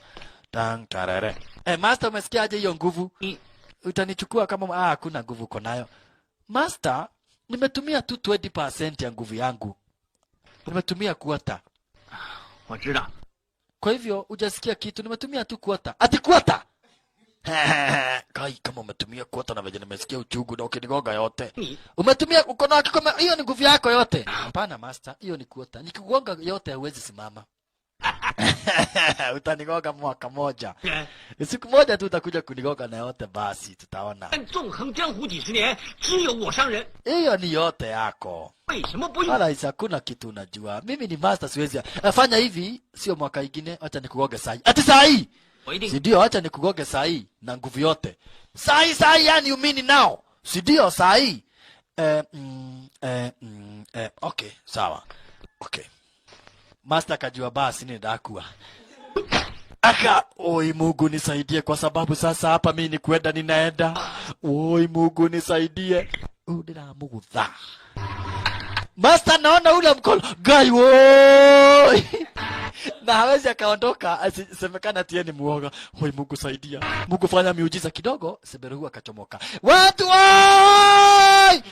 Tang tarare. Master, umesikia aje hiyo nguvu? Utanichukua kama hakuna nguvu uko nayo. Master, nimetumia tu 20% ya nguvu yangu. Nimetumia kuota. Kwa hivyo hujasikia kitu, nimetumia tu kuota. Ati kuota. Kai, kama umetumia kuota na vile nimesikia uchungu na ukinigonga yote. Umetumia ukono wako kama hiyo ni nguvu yako yote. Hapana Master, hiyo ni kuota. Nikikugonga yote huwezi simama. Utanigonga mwaka moja. Siku moja tu utakuja kunigonga na yote basi tutaona. Hiyo ni yote yako. Wala hakuna kitu unajua. Mimi ni Master siwezi. Fanya hivi, sio mwaka ingine, acha nikugoge sahi. Ati sahi. Sidio, acha nikugoge sahi na nguvu yote. Sahi yani you mean now. Sidio sahi. Okay, sawa. Okay. Master kajua basi ni dakua. Oi Mungu nisaidie kwa sababu sasa hapa mimi ni kwenda ninaenda. Oi Mungu nisaidie. Udira Mungu dha. Master naona ule mkono. Gai woi. Na hawezi akaondoka asisemekana tieni muoga. Oi Mungu saidia. Mungu fanya miujiza kidogo, Seberu akachomoka. Watu woi!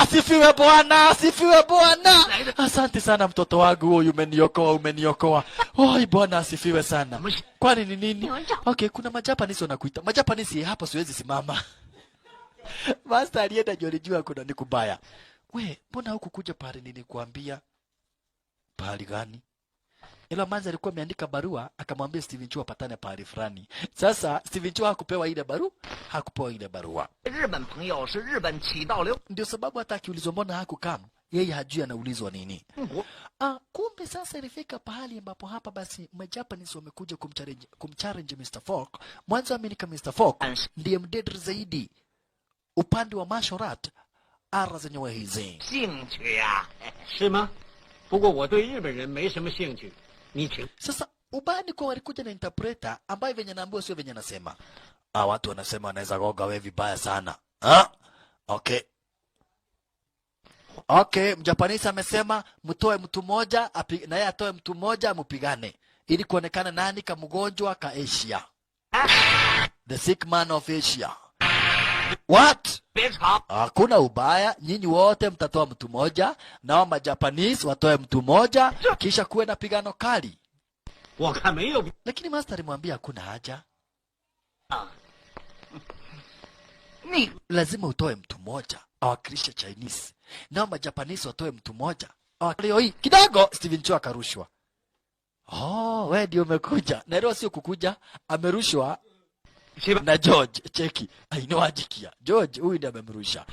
Asifiwe Bwana, asifiwe Bwana. Asante sana mtoto wangu, huyu umeniokoa. Oi Bwana asifiwe sana. Kwani ni nini? Okay, kuna Majapanese wanakuita. Majapanese hapa siwezi simama. Master alienda jolijua kuna nikubaya. We, mbona huku kuja pale nilikuambia? Pahali gani? Ila manza alikuwa ameandika barua akamwambia Steven Cho apatane pahali fulani. Sasa Steven Cho hakupewa ile barua. Ndio sababu hata akiulizwa mbona hakukam, yeye hajui anaulizwa nini. Kumbe sasa ilifika pahali ambapo hapa basi Majapanese wamekuja kumchallenge Mr. Falk. Mwanzo aminika Mr. Falk ndiye mdedri zaidi upande wa martial art ara zenyewe hizi. 兴趣呀？是吗？不过我对日本人没什么兴趣。你请。 Sasa ubani kwa walikuja na interpreter ambaye venye naambiwa sio venye nasema. Watu wanasema anaweza goga wewe vibaya sana. Okay, Mjapanese amesema mtoe mtu mmoja na yeye atoe mtu mmoja mpigane ili kuonekana nani kama mgonjwa ka Asia. The sick man of Asia. What? Hakuna ubaya, nyinyi wote mtatoa mtu mmoja, nao Majapanese watoe mtu mmoja, kisha kuwe na pigano kali. Lakini Master alimwambia hakuna haja. Lazima utoe mtu mmoja, awakilishe Chinese. Nao Majapanese watoe mtu mmoja. Leo hii kidogo Steven Cho akarushwa. Wewe ndio umekuja. Na leo sio kukuja, amerushwa na George. Cheki. Ainoajikia. George huyu ndiye amemrusha.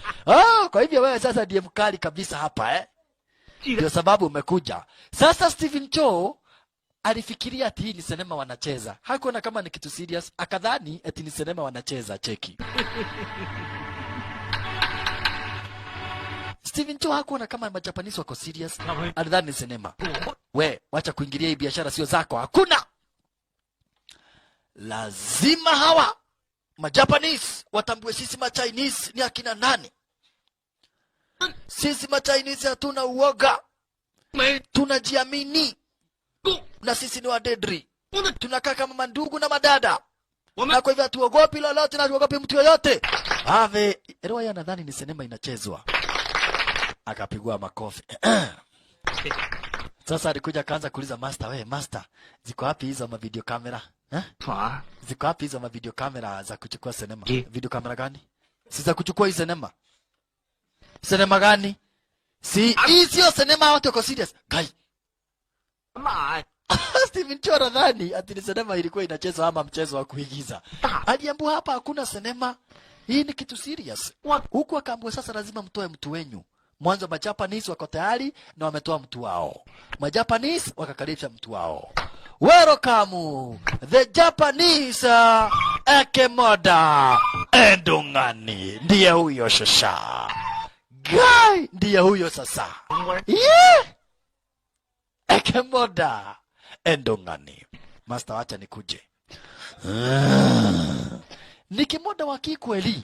Kwa hivyo wewe sasa ndiye mkali kabisa hapa Ndio sababu umekuja. Sasa Steven Cho alifikiria ati hii ni sinema wanacheza. Hakuona kama ni kitu serious, akadhani ati ni sinema wanacheza. Cheki. Steven Cho hakuona kama Majapanese wako serious, alidhani ni sinema. We, wacha kuingilia hii biashara sio zako. Hakuna. Lazima hawa Majapanese watambue sisi Machinese ni akina nani. Sisi Machinese hatuna uoga. Tunajiamini. Na sisi ni wadedri. Tunakaa kama mandugu na madada. Na kwa hivyo hatuogopi lolote na hatuogopi mtu yoyote. Elewa ya nadhani ni sinema inachezwa. Akapigwa makofi. Sasa alikuja kaanza kuuliza Master, we Master, ziko wapi hizo video camera? Ziko wapi hizo video camera za kuchukua sinema? Video camera gani? Si za kuchukua hii sinema. Sinema gani? Hii sio sinema, watu wako serious. Kai. Steven Cho nadhani ati ni sinema ilikuwa inachezwa ama mchezo wa kuigiza. Aliambiwa hapa hakuna sinema. Hii ni kitu serious. Huku akaambiwa sasa lazima mtoe mtu wenyu. Mwanzo Majapanese wako tayari na wametoa mtu wao. Majapanese wakakaribisha mtu wao. welcome the Japanese Ekemoda Endungani. Ndiye huyo sasa. Guy, ndiye huyo sasa. Yeah! Ekemoda Endungani. Master, wacha nikuje. Ni Kemoda wa kikweli.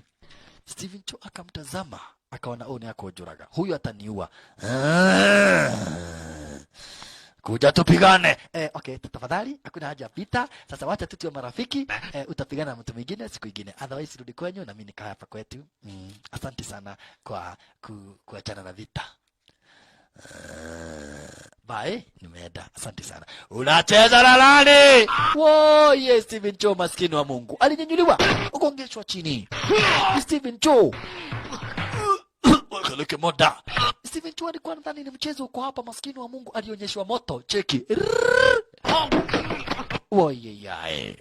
Steven Cho akamtazama, akaona one yako Juraga. Huyu ataniua. Kuja tupigane. Okay, tafadhali, hakuna haja vita. Sasa wacha tu tuwe marafiki. Utapigana na mtu mwingine siku nyingine. Otherwise rudi kwenyu na mimi nikaa hapa kwetu. Asante sana kwa kuachana na vita. Bye, nimeenda. Asante sana. Unacheza na nani? Wo, yes, Steven Cho maskini wa Mungu. Alinyanyuliwa, ukongeshwa chini. Steven Cho. Wakaleke moda. Steven Cho alikuwa nadhani ni mchezo uko hapa, maskini wa Mungu alionyeshwa moto. Cheki. Woyeyai.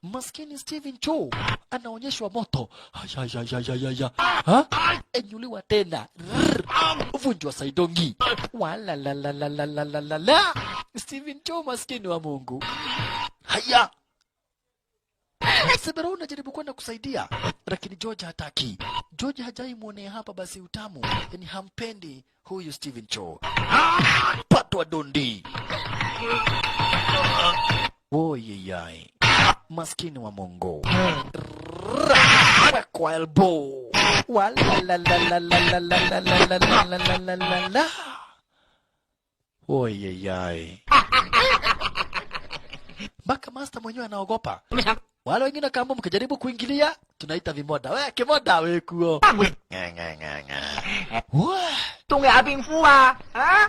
Maskini Steven Cho anaonyeshwa moto. Ayayayayaya. Ha? Enyuliwa tena. Uvunjwa saidongi. Wala la la la la la la la la. Steven Cho maskini wa Mungu. Haya. Sebero unajaribu kwenda kusaidia, lakini George hataki. George hajai muone hapa basi utamu. Yaani hampendi huyu Steven Cho. Patwa dondi. Woyeyai. Maskini wa Mungu. Kwa elbow. Wala la la la la la la la la la la la la la la. Woyeyai. Mpaka master mwenyewe anaogopa. Wale wengine kama mkijaribu kuingilia, tunaita vimoda. We, Kemoda we kuo.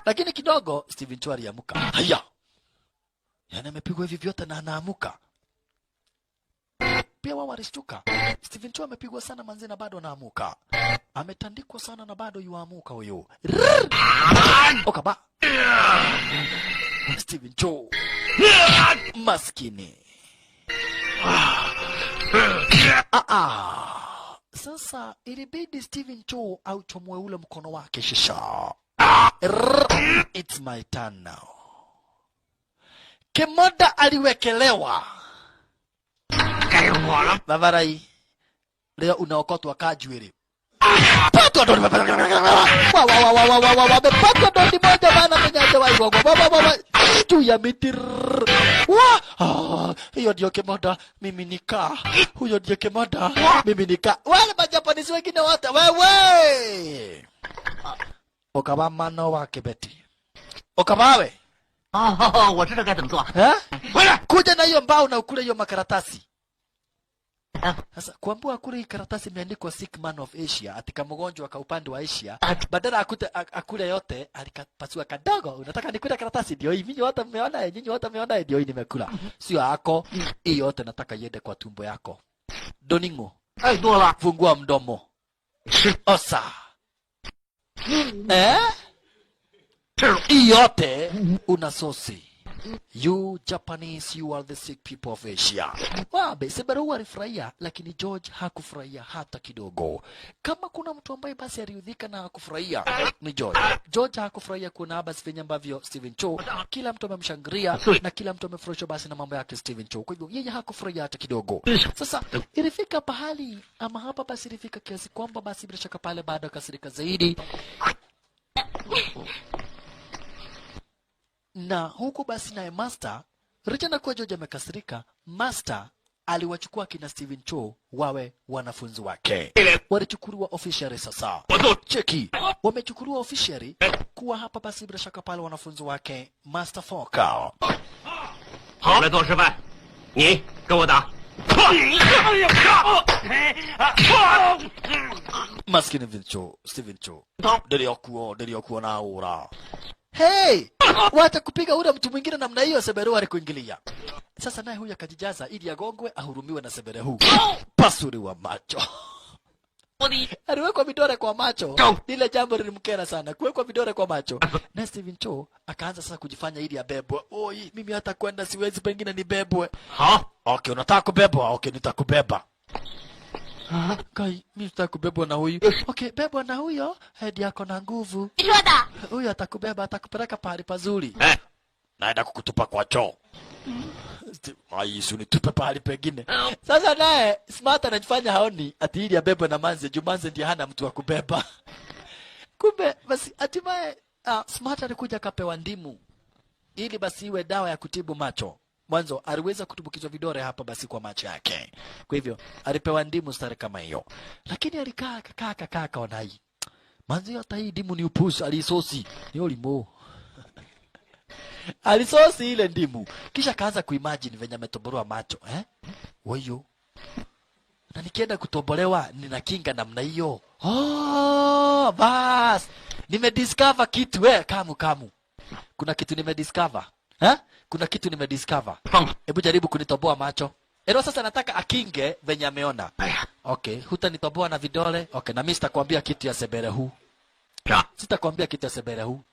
Lakini kidogo Steven Cho aliamuka. Haya. Yaani amepigwa hivi vyote na anaamuka. Pia wao walishtuka. Steven Cho amepigwa sana manzi na bado anaamuka. Ametandikwa sana na bado yuamuka huyo. Okaba. Steven Cho. Maskini. Sasa ilibidi Steven Cho auchomoe ule mkono wake shisha. It's my turn now. Kemoda aliwekelewa. Bavarai. Leo unaokotwa kajwiri. Patwa ndo patwa ndo ni moja bana menyaje wa igogo. Juu ya miti. Hiyo ndio Kemoda, mimi nika. Huyo ndio Kemoda, mimi nika. Wale majapanese wengine wote wewe. Okaba mano wake beti. Okabawe. Kuja na hiyo mbao na ukule hiyo makaratasi. Sasa kuambua kule karatasi imeandikwa sick man of Asia, atika mgonjwa kwa upande wa Asia, badala akule yote alikapasua kadogo. Unataka nikule karatasi ndio hii, nyinyi wote mmeona, nyinyi wote mmeona ndio hii nimekula. Sio yako, hii yote nataka iende kwa tumbo yako. Doningo. Fungua mdomo. Osa. Hii yote una sosi. You Japanese, you are the sick people of Asia. Wabe, Sebero alifurahia, lakini George hakufurahia hata kidogo. Kama kuna mtu ambaye basi aliudhika na hakufurahia, ni George. George hakufurahia kuona basi venye ambavyo Steven Cho, kila mtu amemshangilia na kila mtu amefurahishwa basi na mambo yake Steven Cho. Kwa hivyo yeye hakufurahia hata kidogo. Sasa ilifika pahali ama hapa basi ilifika kiasi kwamba basi bila shaka pale baada kasirika zaidi. Na huku basi naye Master, licha na kuwa George amekasirika, Master aliwachukua kina Steven Cho wawe wanafunzi wake. Walichukuliwa officially sasa. Cheki, wamechukuliwa officially kuwa hapa basi bila shaka pale wanafunzi wake Master Foka. 好，来做示范，你跟我打。 Maskini Steven Cho. Niliokuwa na ura. Hey! Wacha kupiga ule mtu mwingine namna hiyo, Sebero alikuingilia. Sasa naye huyu akajijaza ili agongwe ahurumiwe na Sebere huu. Pasuri wa macho. Aliwekwa vidole kwa macho. Lile jambo lilimkera sana. Kuwekwa vidole kwa macho. Na Steven Cho akaanza sasa kujifanya ili abebwe. Oi, mimi hata kwenda siwezi, pengine nibebwe. Okay, unataka kubebwa? Okay, nitakubeba. Kai, mimi nitakubebwa na huyu. Okay, bebwa na huyo, hadi yako na nguvu. Huyu atakubeba, atakupeleka pahali pazuri. Naenda kukutupa kwa choo. Aisu nitupe pahali pengine. Sasa naye Smart anajifanya haoni ati ili abebwe na Manze, juu Manze ndiye hana mtu wa kubeba. Kumbe basi hatimaye Smart alikuja kapewa ndimu ili basi iwe dawa ya kutibu macho. Mwanzo aliweza kutumbukizwa vidole hapa basi kwa macho yake. Kwa hivyo alipewa ndimu stare kama hiyo. Lakini alikaa kaona hii. Manze hata hii ndimu ni upuzi, alisosi. Ni olimo. Alisosi ile ndimu. Kisha kaanza kuimagine venye ametobolewa macho, Wayo. Na nikienda kutobolewa nina kinga namna hiyo. Oh, bas. Nimediscover kitu kamu. Kuna kitu nimediscover. Kuna kitu nimediscover. Hebu jaribu kunitoboa macho. Ero sasa nataka akinge venye ameona. Okay, hutanitoboa na vidole. Okay, na mimi sitakwambia kitu ya Seberehu. Sitakwambia kitu ya Seberehu.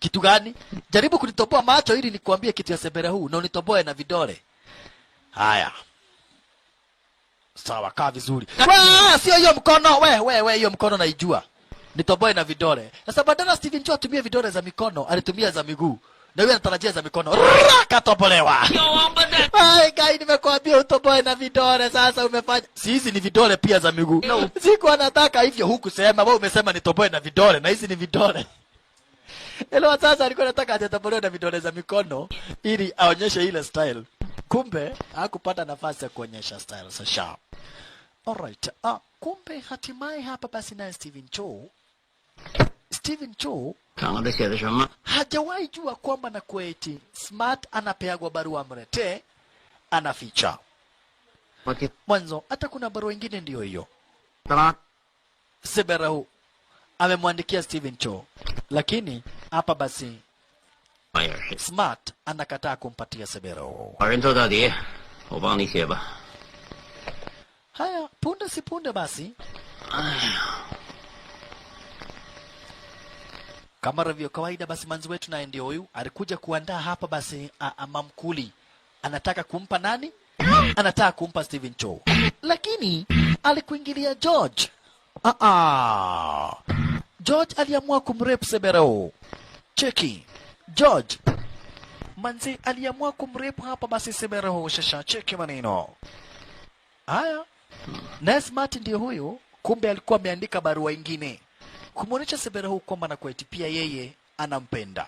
Kitu gani? Jaribu kunitoboa macho ili nikwambie kitu ya Seberehu na unitoboe na vidole. Haya. Sawa, kaa vizuri. Sio hiyo mkono. We hiyo mkono naijua. Nitoboe na vidole. Sasa badala Steven Cho atumie vidole za mikono, alitumia za miguu. Na wewe anatarajia za mikono. Katobolewa. Ai, guy nimekwambia utoboe na vidole, sasa umefanya. Si hizi ni vidole pia za miguu. No. Siku anataka hivyo huku sema, wewe umesema nitoboe na vidole na hizi ni vidole. Elo sasa alikuwa anataka atatobolewe na vidole za mikono ili aonyeshe ile style. Kumbe hakupata nafasi ya kuonyesha style sasa. Alright. Kumbe hatimaye hapa basi na Steven Cho hajawahi jua kwamba na kweti Smart anapeagwa barua mrete anaficha. Mwanzo hata kuna barua nyingine ndio hiyo. Seberehu amemwandikia Steven Cho, lakini hapa basi Smart anakataa kumpatia Seberehu. Haya, punde si punde basi. Kama revyo kawaida basi manzi wetu naye ndio huyu alikuja kuandaa hapa basi mamkuli. Anataka kumpa nani? Anataka kumpa Steven Cho. Lakini alikuingilia George. George aliamua kumrape Seberehu. Cheki. George manzi aliamua kumrape hapa basi Seberehu. Shasha, cheki maneno. Haya. Na Smart ndio huyo, kumbe alikuwa ameandika barua nyingine kumuonesha Seberehu kwamba na kweti pia yeye anampenda.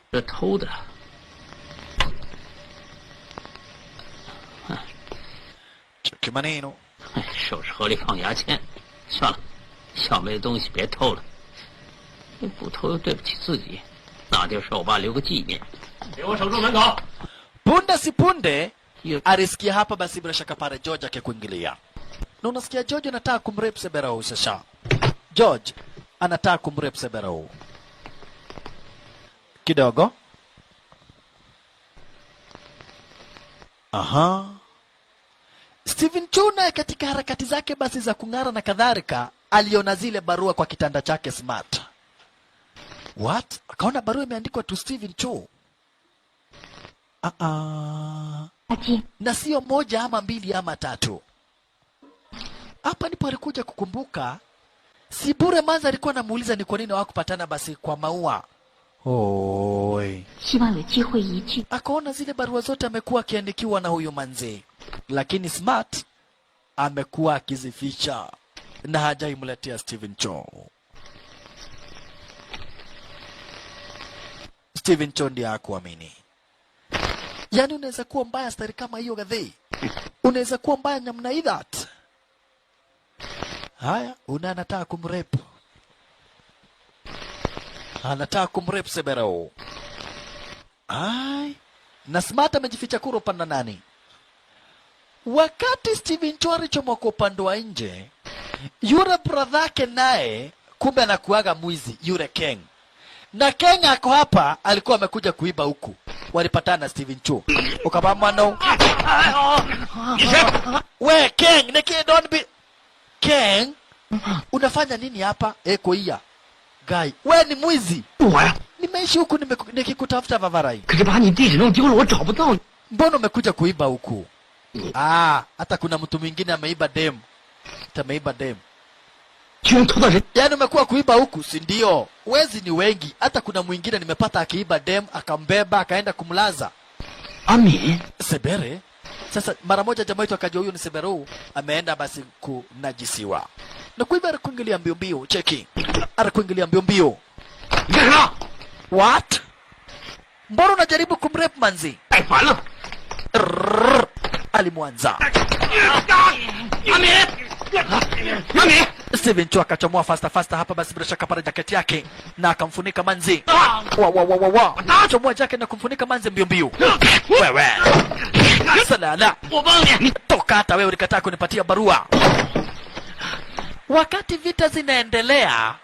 Cheki maneno. 手是合理放牙签，算了，小妹的东西别偷了，你不偷又对不起自己，那就是我爸留个纪念。给我守住门口。 Punde si punde alisikia hapa basi bila shaka pale George akikuingilia. Na unasikia George anataka kumrape Seberehu sasa. George anataka kumrape Seberehu. Kidogo. Steven Cho naye katika harakati zake basi za kung'ara na kadhalika aliona zile barua kwa kitanda chake Smart. What? Akaona barua imeandikwa to Steven Cho. Na sio moja ama mbili ama tatu. Hapa ndipo alikuja kukumbuka si bure Manza alikuwa anamuuliza ni kwa nini hawakupatana basi kwa maua. Oi. Akaona zile barua zote amekuwa akiandikiwa na huyo Manze. Lakini Smart amekuwa akizificha na hajaimletea Steven Cho. Steven Cho ndiye hakuamini. Yaani unaweza kuwa mbaya stari kama hiyo gadhi. Unaweza kuwa mbaya namna hii that. Haya, anataka kumrep. Anataka kumrep Seberehu. Ai, na Smart amejificha kuro panda nani? Wakati Steven Cho alichomoka upande wa nje, yule brother yake naye kumbe anakuaga mwizi, yule Keng. Na Keng ako hapa alikuwa amekuja kuiba huku. Walipatana Steven Cho. Ukabama no. We Keng, don't be Keng. Unafanya nini hapa? Eko hiya. Guy, we ni mwizi. Nimeishi huku nikikutafuta Vavarai. Mbona umekuja kuiba huku? Hata kuna mtu mwingine ameiba dem. Ameiba dem. Yaani umekuwa kuiba huku, si ndio? Wezi ni wengi. Hata kuna mwingine nimepata akiiba dem, akambeba, akaenda kumlaza. 阿敏 Sebere. Sasa mara moja jamaa wetu akajua huyu ni Seberu, ameenda basi kunajisiwa. Na kwa hivyo anakuingilia mbio mbio, cheki. Anakuingilia mbio mbio. What? Mbona unajaribu kumrep manzi? Alimwanza. Steven Cho akachomoa faster hapa basi bila shaka pale jaketi yake na akamfunika manzi. Wa. Chomoa jaketi na kumfunika manzi mbio mbio. Wewe. Salala. Toka hata wewe ulikataa kunipatia barua. Wakati vita zinaendelea,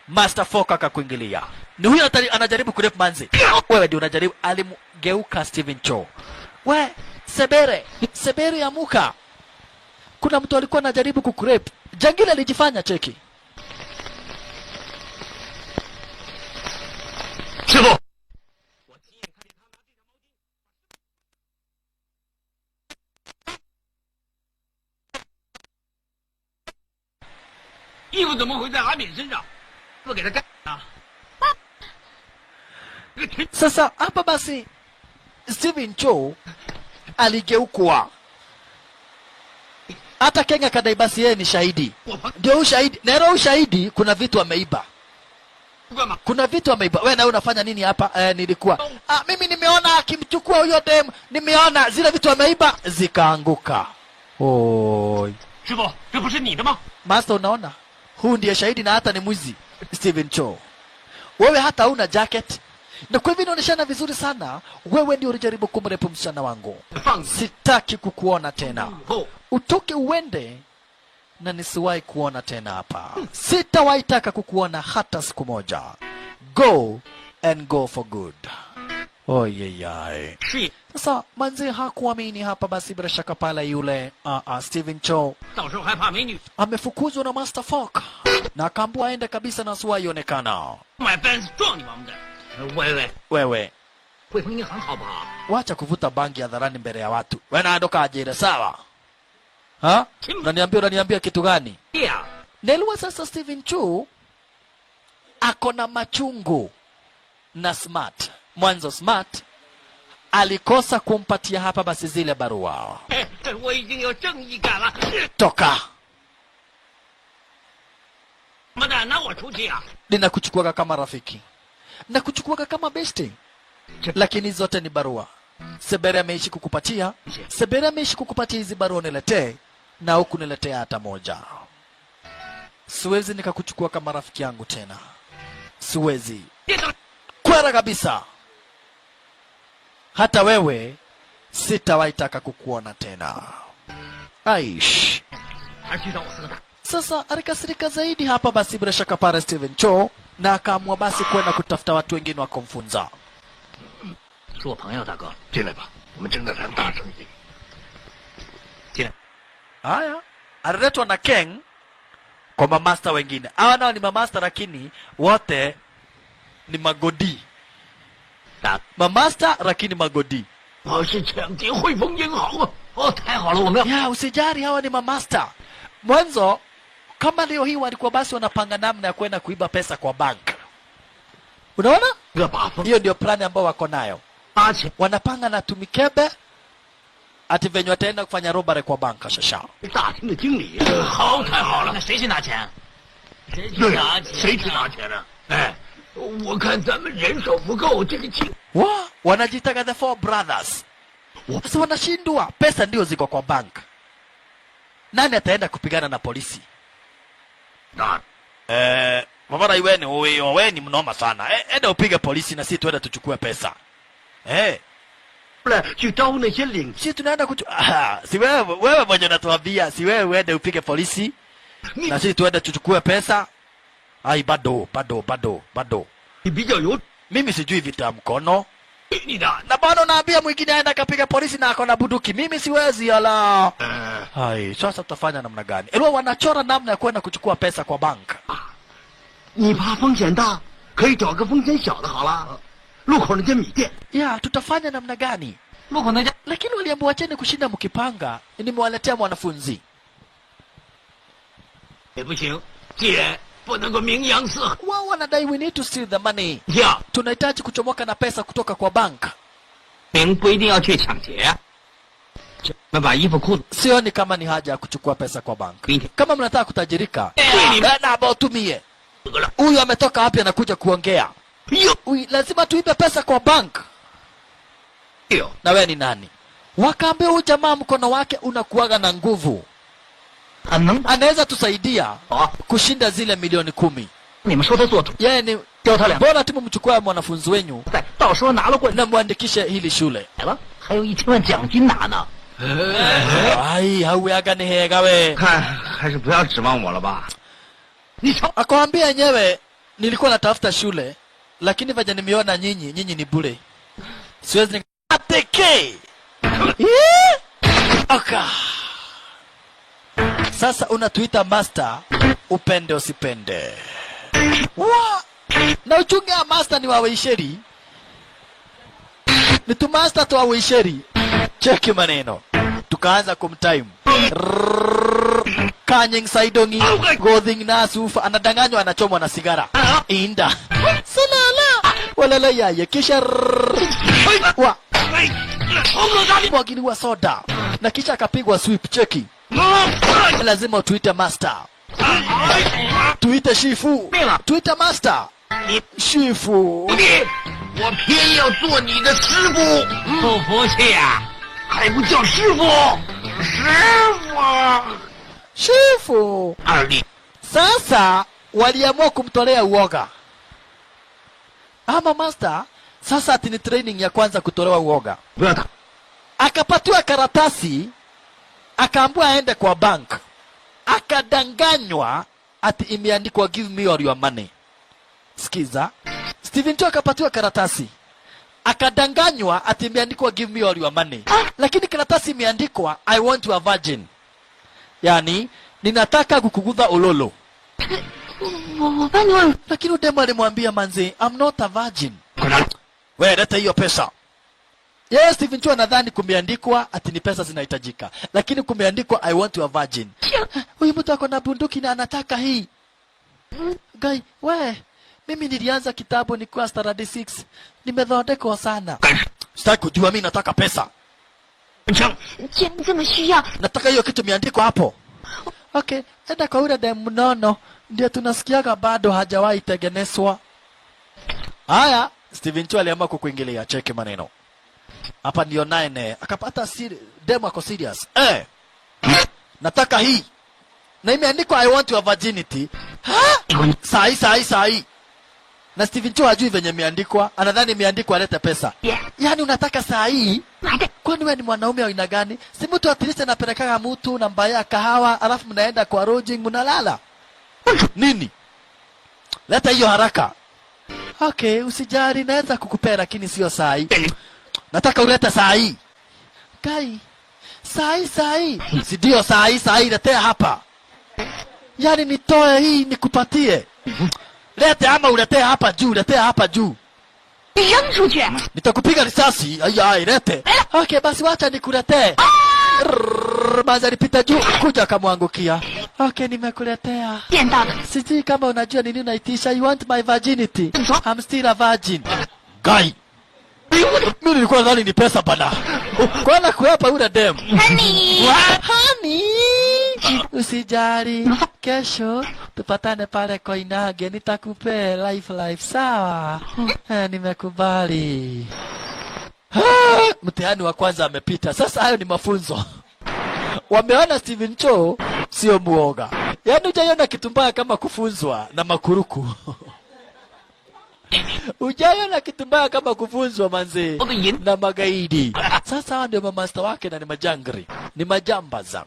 Master Foka akakuingilia. Ni huyo anajaribu kurep manzi. Wewe ndio unajaribu. Alimgeuka Steven Cho. We, Sebere amuka. Kuna mtu alikuwa anajaribu kukurep. Jangili alijifanya, cheki. Shifu. 衣服怎么会在阿敏身上？不给他盖啊！ Sasa hapa basi Steven Cho aligeukwa. Hata Kenga kadai basi yeye ni shahidi. Ndio ushahidi. Nero ushahidi kuna vitu ameiba. Kuna vitu ameiba. Wewe na unafanya nini hapa? Nilikuwa. Mimi nimeona akimchukua huyo dem. Nimeona zile vitu ameiba zikaanguka. Oi. 师傅，这不是你的吗？ Master, unaona? Huu ndiye shahidi na hata ni mwizi. Steven Cho. Wewe hata una jacket. Na kwa hivyo inaoneshana vizuri sana. Wewe ndio ulijaribu kumrepu msichana wangu. Sitaki kukuona tena. Utoke uende na nisiwahi kuona tena hapa. Sitawahi taka kukuona hata siku moja. Go and go for good. Oyeyai. Sasa manzi hakuamini hapa basi bila shaka pala yule Steven Cho. Amefukuzwa na Master Foka. Na akaambiwa aende kabisa na asiwahi onekana. Wewe. Wacha kuvuta bangi hadharani mbele ya watu. Wewe naondoka ajira sawa? Ha? Unaniambia kitu gani? Nelwa sasa Steven Cho ako na machungu na Smart. Mwanzo Smart alikosa kumpatia hapa basi zile barua. Toka. Ninakuchukua kama rafiki. Nakuchukua kama besti. Lakini zote ni barua. Sebere ameishi kukupatia. Sebere ameishi kukupatia hizi barua niletee. Na huku niletea hata moja. Siwezi nikakuchukua kama rafiki yangu tena. Siwezi. Kwera kabisa. Hata wewe sitawahi taka kukuona tena. Aish. Sasa alikasirika zaidi hapa basi bila shaka pale Steven Cho na akaamua basi kwenda kutafuta watu wengine wa kumfunza. 是我朋友大哥， 进来吧，我们正在谈大生意。 进来。 Haya, aliletwa na Keng kwa mamasta wengine. Hawa nao ni mamasta lakini wote ni magodi. Mamasta lakini magodi. 我是抢劫汇丰银行啊！哦，太好了，我们要 Ya, usijari hawa ni mamasta. Mwanzo kama leo hii walikuwa basi wanapanga namna ya kwenda kuiba pesa kwa bank. Unaona? 把风 Hiyo ndio plani ambayo wako nayo. 拿起 Wanapanga na tumikebe ati venye wataenda kufanya robbery kwa banka shasha. 大厅的经理， 好，太好了，那谁去拿钱？谁去 对 拿 啊， 钱？ 谁去拿钱呢？哎，我看咱们人手不够，这个情 Wa, wanajitaka the four brothers. Sasa wanashindwa, pesa ndio ziko kwa bank. Nani ataenda kupigana na polisi? 那 Mabara iweni wewe ni mnoma sana. Enda upige polisi na sisi tuende tuchukue pesa. 去招那些领 Sisi tunaenda si wewe mwenye unatuambia, si wewe uende upige polisi na sisi tuende tuchukue pesa. Ai bado. 你比较有 Mimi sijui vita ya mkono. 你的。 Na bado naambia mwingine aenda kapiga polisi na akona bunduki. Mimi siwezi ala. Hai, sasa tutafanya namna gani? Elwa wanachora namna ya kwenda kuchukua pesa kwa bank. 你怕风险大，可以找个风险小的好了。路口那间米店， Ya, tutafanya namna gani? 路口那家 Lakini waliambiwa acheni kushinda mkipanga. Nimewaletea mwanafunzi. 也不行，既然不能够名扬四海， Wao wanadai we need to steal the money. 呀， Tunahitaji kuchomoka na pesa kutoka kwa bank. 明不一定要去抢劫啊。那把衣服裤子 sioni kama ni haja ya kuchukua pesa kwa bank. Binti. Kama mnataka kutajirika, Yeah. na ambao tumie. Huyu ametoka wapi anakuja kuongea? Huyu lazima tuibe pesa kwa bank. Ndio. Na wewe ni nani? Wakaambia huyu jamaa mkono wake unakuaga na nguvu. Anaweza tusaidia kushinda zile milioni 10. 你们说他做主， Yeye ni 教他俩， bora tu mchukue mwanafunzi wenyu 到时候拿了冠军 na muandikishe hili shule. 了，还有1000万奖金拿呢。 Ai, hauyaga ni hega we. 看还是不要指望我了吧。你瞧， Akwambia yenyewe nilikuwa natafuta shule lakini vaja nimeona nyinyi ni bure. Siwezi ni ateke. Oka. Sasa unatuita master, upende usipende. Wa! Na uchunge ya master ni wa Weisheri. Ni tu master tu wa Weisheri. Cheki maneno. Tukaanza kumtime. Kanyeng Saidongi, Godhing Nasufa, anadanganywa anachomwa na sigara. Inda. Salala. Walala yaya kisha wa mwagiliwa soda na kisha akapigwa sweep. Cheki. Lazima tuite master. Tuite shifu. Tuite master. Shifu. 我偏要做你的师傅， 不服气呀、 还不叫师傅？师傅， Shifu. 二弟， Sasa waliamua kumtolea uoga. Ama master sasa ati ni training ya kwanza kutolewa uoga. 不要打， Akapatiwa karatasi, akaambiwa aende kwa bank. Akadanganywa ati imeandikwa give me all your money. Sikiza. Steven Cho akapatiwa karatasi. Akadanganywa ati imeandikwa give me all your money. Lakini karatasi imeandikwa I want you a virgin. Yani ninataka kukugudha ulolo. 我帮你问， Lakini udemo alimwambia manzi, I'm not a virgin. 快拿！ Wewe leta hiyo pesa. Yes, Steven Cho nadhani kumeandikwa ati ni pesa zinahitajika. Lakini kumeandikwa I want you a virgin. Huyu mtu ako na bunduki na anataka hii. Guy, we, mimi nilianza kitabu nikiwa standard 6. Nimedhondekwa sana. Sitaki kujua, mimi nataka pesa. 枪， 既然这么需要， Nataka hiyo kitu imeandikwa hapo. Okay, enda kwa ule dem mnono. Ndio tunasikiaga bado hajawahi tengenezwa. Haya, Steven Cho aliamua kukuingilia. Cheki maneno. Hapa ndio 9 akapata demo ako serious. Nataka hii. Na imeandikwa I want your virginity. Ha? Sahi. Na Steven Cho hajui venye imeandikwa, anadhani imeandikwa alete pesa. Yeah. Yaani unataka saa hii? 来的， Kwani wewe ni mwanaume wa aina gani? Si mtu atilise anapelekaga mtu na mbaya kahawa, alafu mnaenda kwa lodging mnalala. Nini? Leta hiyo haraka. Okay, usijari, naweza kukupea lakini sio saa hii. Nataka ulete saa hii. Kai. Saa hii. Si ndio saa hii letea hapa. Yaani nitoe hii nikupatie. Lete ama uletee hapa juu. 扔出去！ Nitakupiga risasi. Ai, lete. Okay, basi wacha nikuletee. Maza alipita juu, kuja akamwangukia. Okay, nimekuletea. 见到的， Sijui kama unajua nini unaitisha. You want my virginity? I'm still a virgin. Guy. Mimi nilikuwa nadhani ni pesa bana. Kwana kuapa ule dem. Honey， Honey. Usijari. Kesho tupatane pale Koinange, nitakupea life sawa. Nimekubali. Mtihani wa kwanza amepita. Sasa hayo ni mafunzo. Wameona Steven Cho sio muoga. Yaani hujaiona kitu mbaya kama kufunzwa na makuruku. Hujaiona kitu mbaya kama kufunzwa manze na magaidi. Sasa hao ndio mamaster wake na ni majangri. Ni majambaza.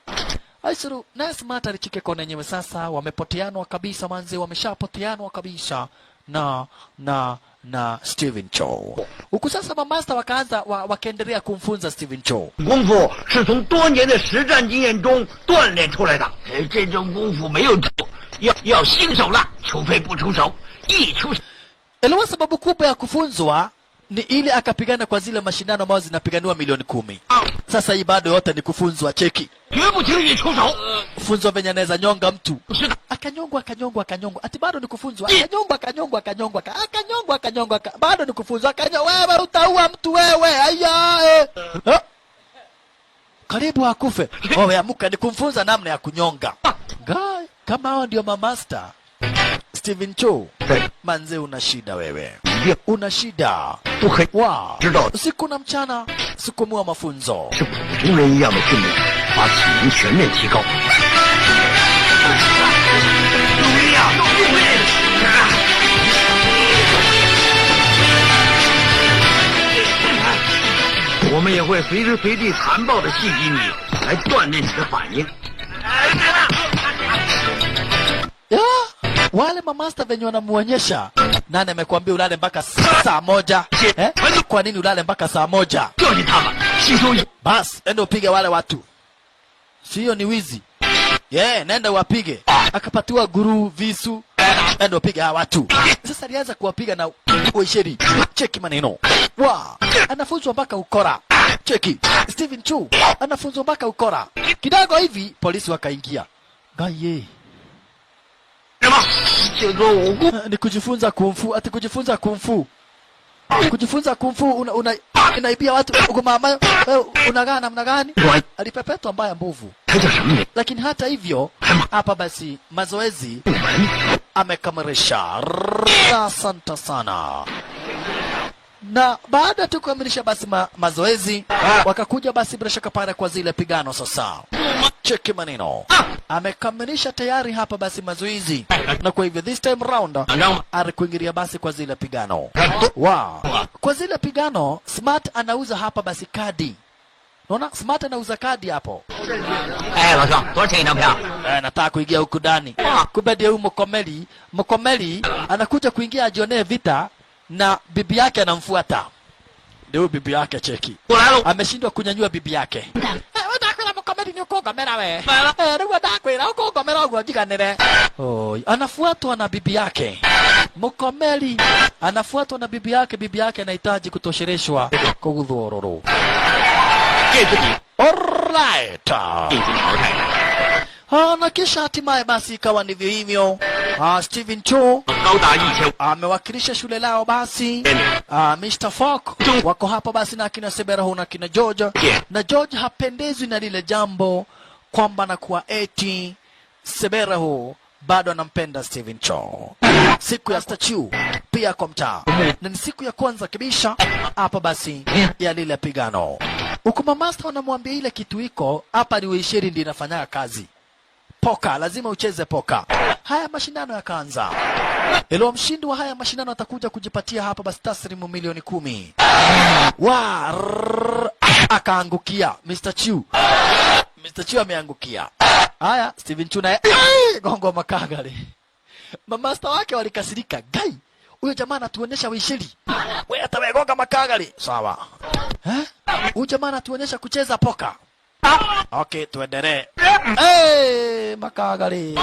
Aisuru, na smart alichike kona yenyewe sasa wamepoteanwa kabisa manze, wameshapoteanwa kabisa na Steven Cho. Huku sasa mamaster wakaanza wakaendelea kumfunza Steven Cho. 功夫是从多年的实战经验中锻炼出来的。这种功夫没有出，要新手了，除非不出手，一出手。 Elewa sababu kubwa ya kufunzwa ni ili akapigana kwa zile mashindano ambazo zinapiganiwa milioni 10. Sasa hii bado yote ni kufunzwa, cheki. 绝不轻易出手。 Funzwa venye anaweza nyonga mtu. 是的， Akanyongwa. Ati bado ni kufunzwa. Akanyongwa. Bado ni kufunzwa. Wewe utaua mtu wewe. Aya. Karibu akufe. Wewe amuka, ni kumfunza namna ya kunyonga. Guy, kama hao ndio mamaster. Steven Cho, manze una shida wewe. Una shida. 不可以 Wow. 知道 Usiku na mchana, sikumua mafunzo. 是普通人一样的训练，把体能全面提高。用力啊！用力！我们也会随时随地残暴的袭击你，来锻炼你的反应。 Ya, wale mamasta venye wanamuonyesha. Nani amekwambia ulale mpaka saa moja? Eh? Kwa nini ulale mpaka saa moja? 教训他们，吸收一 Bas, enda upige wale watu. Sio ni wizi. Nenda uwapige. Akapatiwa guru, visu. Enda upige hawa watu. Sasa alianza kuwapiga na uisheri. Cheki maneno. Anafunzwa mpaka ukora. Cheki. Steven Chu anafunzwa mpaka ukora. Kidogo hivi polisi wakaingia. Gaye. 什么？这个武功 Ni kujifunza kumfu, ati kujifunza kumfu. Kujifunza kumfu unaibia watu uko mama unagana namna gani? Alipepetwa mbaya mbovu. 他叫什么名？ Lakini hata hivyo hapa basi mazoezi amekamilisha. Asante sana. Na baada tu kukamilisha basi mazoezi wakakuja basi bila shaka pale kwa zile pigano sasa. Cheki maneno. Amekamilisha tayari hapa basi mazoezi. Na kwa hivyo this time round alikuingilia basi kwa zile pigano. Wow. Kwa zile pigano Smart anauza hapa basi kadi. Unaona Smart anauza kadi hapo. 哎，老兄，多少钱一张票？ Nataka kuingia huku ndani. Kumbe ndio Mkomeli anakuja kuingia ajionee vita na bibi yake anamfuata. Ndio bibi yake cheki. 过来了， Ameshindwa kunyanyua bibi yake. Anafuatwa na bibi yake. Mkomeli anafuatwa na bibi yake. Bibi yake anahitaji kutoshereshwa kugudhororo. 这自己 Alright. 进行淘汰。 Na kisha hatimaye basi ikawa ndivyo hivyo. Steven Cho 高达1000。 amewakilisha shule lao basi. Mr. Falk wako hapa basi na akina Seberahu na akina George. Na George hapendezwi na lile jambo kwamba na kuwa eti Seberahu bado anampenda Steven Cho. Siku ya statue pia kwa mtaa. Na ni siku ya kwanza kabisa hapa basi ya lile pigano. Ukuma master wanamwambia ile kitu iko hapa ni uisheri ndio inafanya kazi. Poka, lazima ucheze poka. Haya mashindano yakaanza. Ilo mshindi wa haya mashindano atakuja kujipatia hapa basi taslimu milioni 10. Akaangukia Mr. Chu. Mr. Chu ameangukia. Haya, Steven Chu naye gongo makagari. Mamasta wake walikasirika. Gai, huyo jamaa anatuonyesha wishiri. Wewe atawegonga makagari. Sawa. Huyo jamaa anatuonyesha kucheza poka. Okay, tuendelee. Makagari.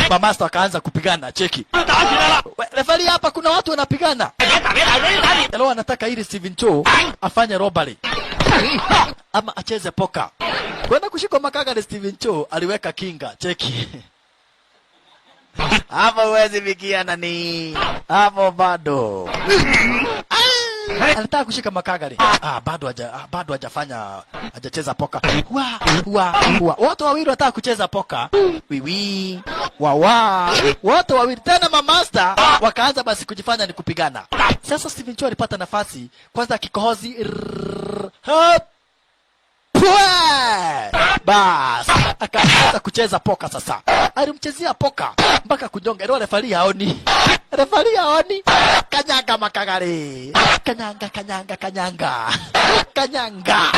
Mamasta akaanza kupigana, cheki. Refari hapa kuna watu wanapigana. Leo anataka ili Steven Cho afanye robbery. Ama acheze poka. Kwenda kushika makagari Steven Cho aliweka kinga, cheki. Hapo huwezi fikia nani. Hapo bado. Anataka kushika makagari. Bado hajacheza poka. Watu wawili wanataka kucheza poka. Wiwi. Watu wawili tena mamasta wakaanza basi kujifanya ni kupigana. Sasa Steven Cho alipata nafasi kwanza kikohozi. Bas, akaanza kucheza poka sasa. Alimchezea poka mpaka kujonga. Ndio refari haoni. Kanyanga makagari. Kanyanga.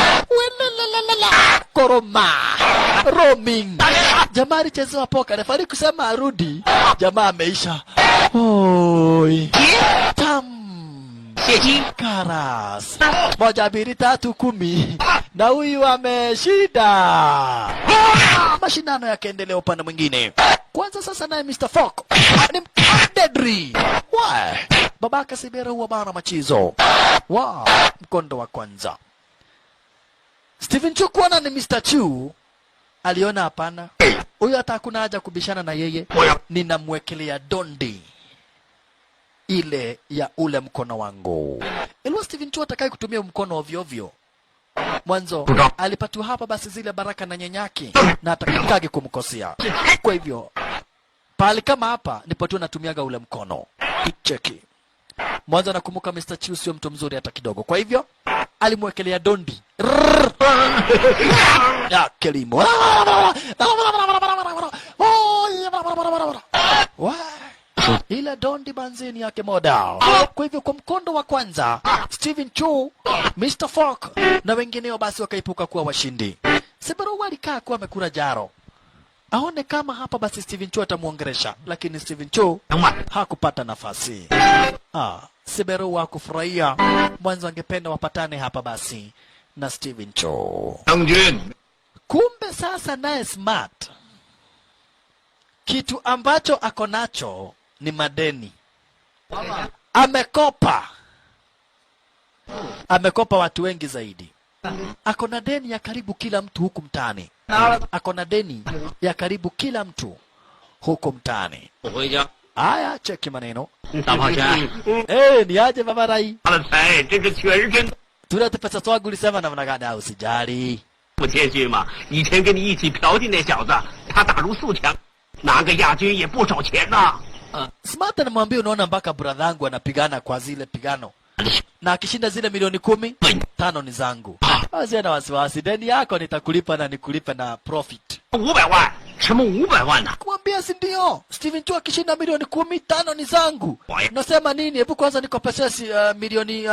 Koroma. Roaming. Jamaa alichezewa poka. Refari kusema arudi. Jamaa ameisha. Oi. Tam. Karas. 1, 2, 3, 10. Na huyu ameshinda. Mashindano yakaendelea upande mwingine. Kwanza sasa naye Mr. Falk ni mkadedri. Wa babaka Sibera huwa bana machizo. Wa mkondo wa kwanza. Steven Chu kuona ni Mr. Chu aliona hapana. Huyo hata hakuna haja kubishana na yeye. Ninamwekelea dondi ile ya ule mkono wangu. Ilikuwa Steven Chu atakaye kutumia mkono ovyo ovyo. Mwanzo alipatiwa hapa basi zile baraka na nyanyake na atakikage kumkosea. Kwa hivyo pale kama hapa ndipo tu natumiaga ule mkono. Cheki. Mwanzo nakumbuka Mr. Chu sio mtu mzuri hata kidogo. Kwa hivyo alimwekelea dondi. Ya kelimo. Ila dondi banzini yake moda. Kwa hivyo kwa mkondo wa kwanza Steven Chu, Mr. Falk na wengineo basi wakaipuka kuwa washindi. Sebaru alikaa kuwa amekula jaro. Aone kama hapa basi Steven Chu atamuongeresha, lakini Steven Chu hakupata nafasi. Sebaru hakufurahia. Mwanzo angependa wapatane hapa basi na Steven Chu. Kumbe sasa naye Smart kitu ambacho ako nacho ni madeni. Amekopa watu wengi zaidi. Ako na deni ya karibu kila mtu huku mtaani. Ako na deni ya karibu kila mtu huku mtaani. Aya, cheki maneno. Ni aje baba Rai? Tulete pesa zangu ulisema namna gani au usijali? 不谦虚嘛，以前跟你一起嫖妓那小子，他打入4强，拿个亚军也不少钱呐。Smart anamwambia unaona mpaka brother yangu anapigana kwa zile pigano. Na akishinda zile milioni 10, 5 ni zangu. Basi na wasiwasi, deni yako nitakulipa na nikulipa na profit. 500万，什么500万呢？ Kumwambia si ndio? Steven Chu akishinda milioni 10, 5 ni zangu. Nasema nini? Hebu kwanza nikopeshe milioni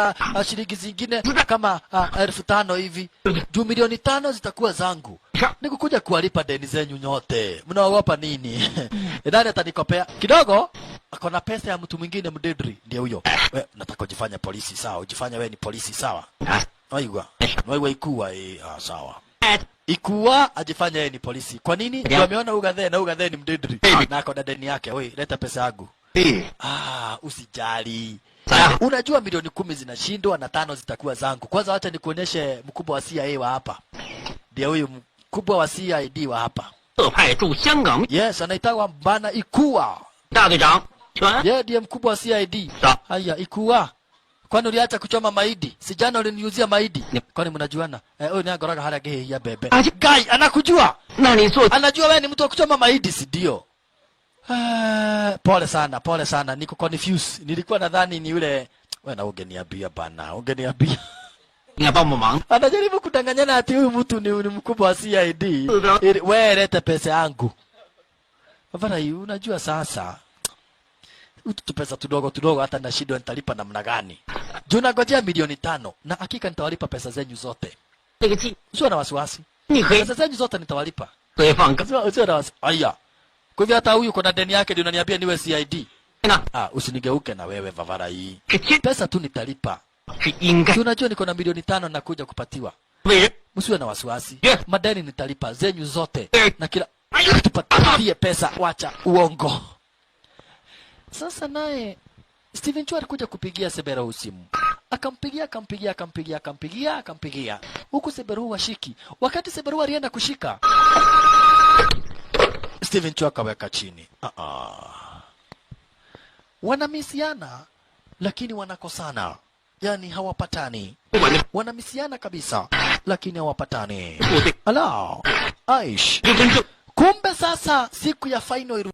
shilingi zingine kama 5,000 hivi. Juu milioni 5 zitakuwa zangu. Nikukuja kuwalipa deni zenyu nyote. Mnaogopa nini? Nani atanikopea? Kidogo akona pesa ya mtu mwingine mdedri ndio huyo. Wewe nataka ujifanye polisi sawa? Ujifanye wewe ni polisi sawa? Wewe ikuwa sawa. Ikuwa ajifanya yeye ni polisi. Kwa nini? Ndio ameona Ugathe ni mdedri na akona deni yake. Wewe leta pesa yangu. Usijali. Unajua milioni 10 zinashindwa na 5 zitakuwa zangu. Kwanza acha nikuonyeshe mkubwa wa CIA wa hapa. Ndio huyu mkubwa wa CID wa hapa. Yes, anaitwa Bana Ikuwa. Yeye ndiye mkubwa wa CID. Haya, Ikuwa. Kwani uliacha kuchoma maidi? Si jana uliniuzia maidi. Kwani mnajuana? Huyu ni agoroga hali yake ya bebe. Guy anakujua. Nani so? Anajua wewe ni mtu wa kuchoma maidi, si ndio? Pole sana. Niko confused. Nilikuwa nadhani ni yule wewe na ungeniambia bana. Ungeniambia. Anajaribu kudanganyana ati huyu mtu ni mkubwa wa CID. Wewe leta pesa yangu. Baba, unajua sasa utu pesa tudogo hata na shida nitalipa namna gani? Juu nangojea milioni 5 na hakika nitawalipa pesa zenyu zote. Sio na wasiwasi. Pesa zenyu zote nitawalipa. Sio na wasiwasi. Aya. Kwa hivyo hata huyu kuna deni yake ndio unaniambia niwe CID. Usinigeuke na wewe Vavara hii. Pesa tu nitalipa. Si unajua niko na milioni 5 na kuja kupatiwa. Msiwe na wasiwasi. Madeni nitalipa zenyu zote na kila tupatie pesa, wacha uongo. Sasa naye Steven Chu alikuja kupigia Seberu simu. Akampigia. Huku Seberu washiki. Wakati Seberu alienda kushika, Steven Chu akaweka chini. Wanamisiana lakini wanakosana. Yaani hawapatani. Wanamisiana kabisa lakini hawapatani. Ala, Aish. Kumbe sasa siku ya final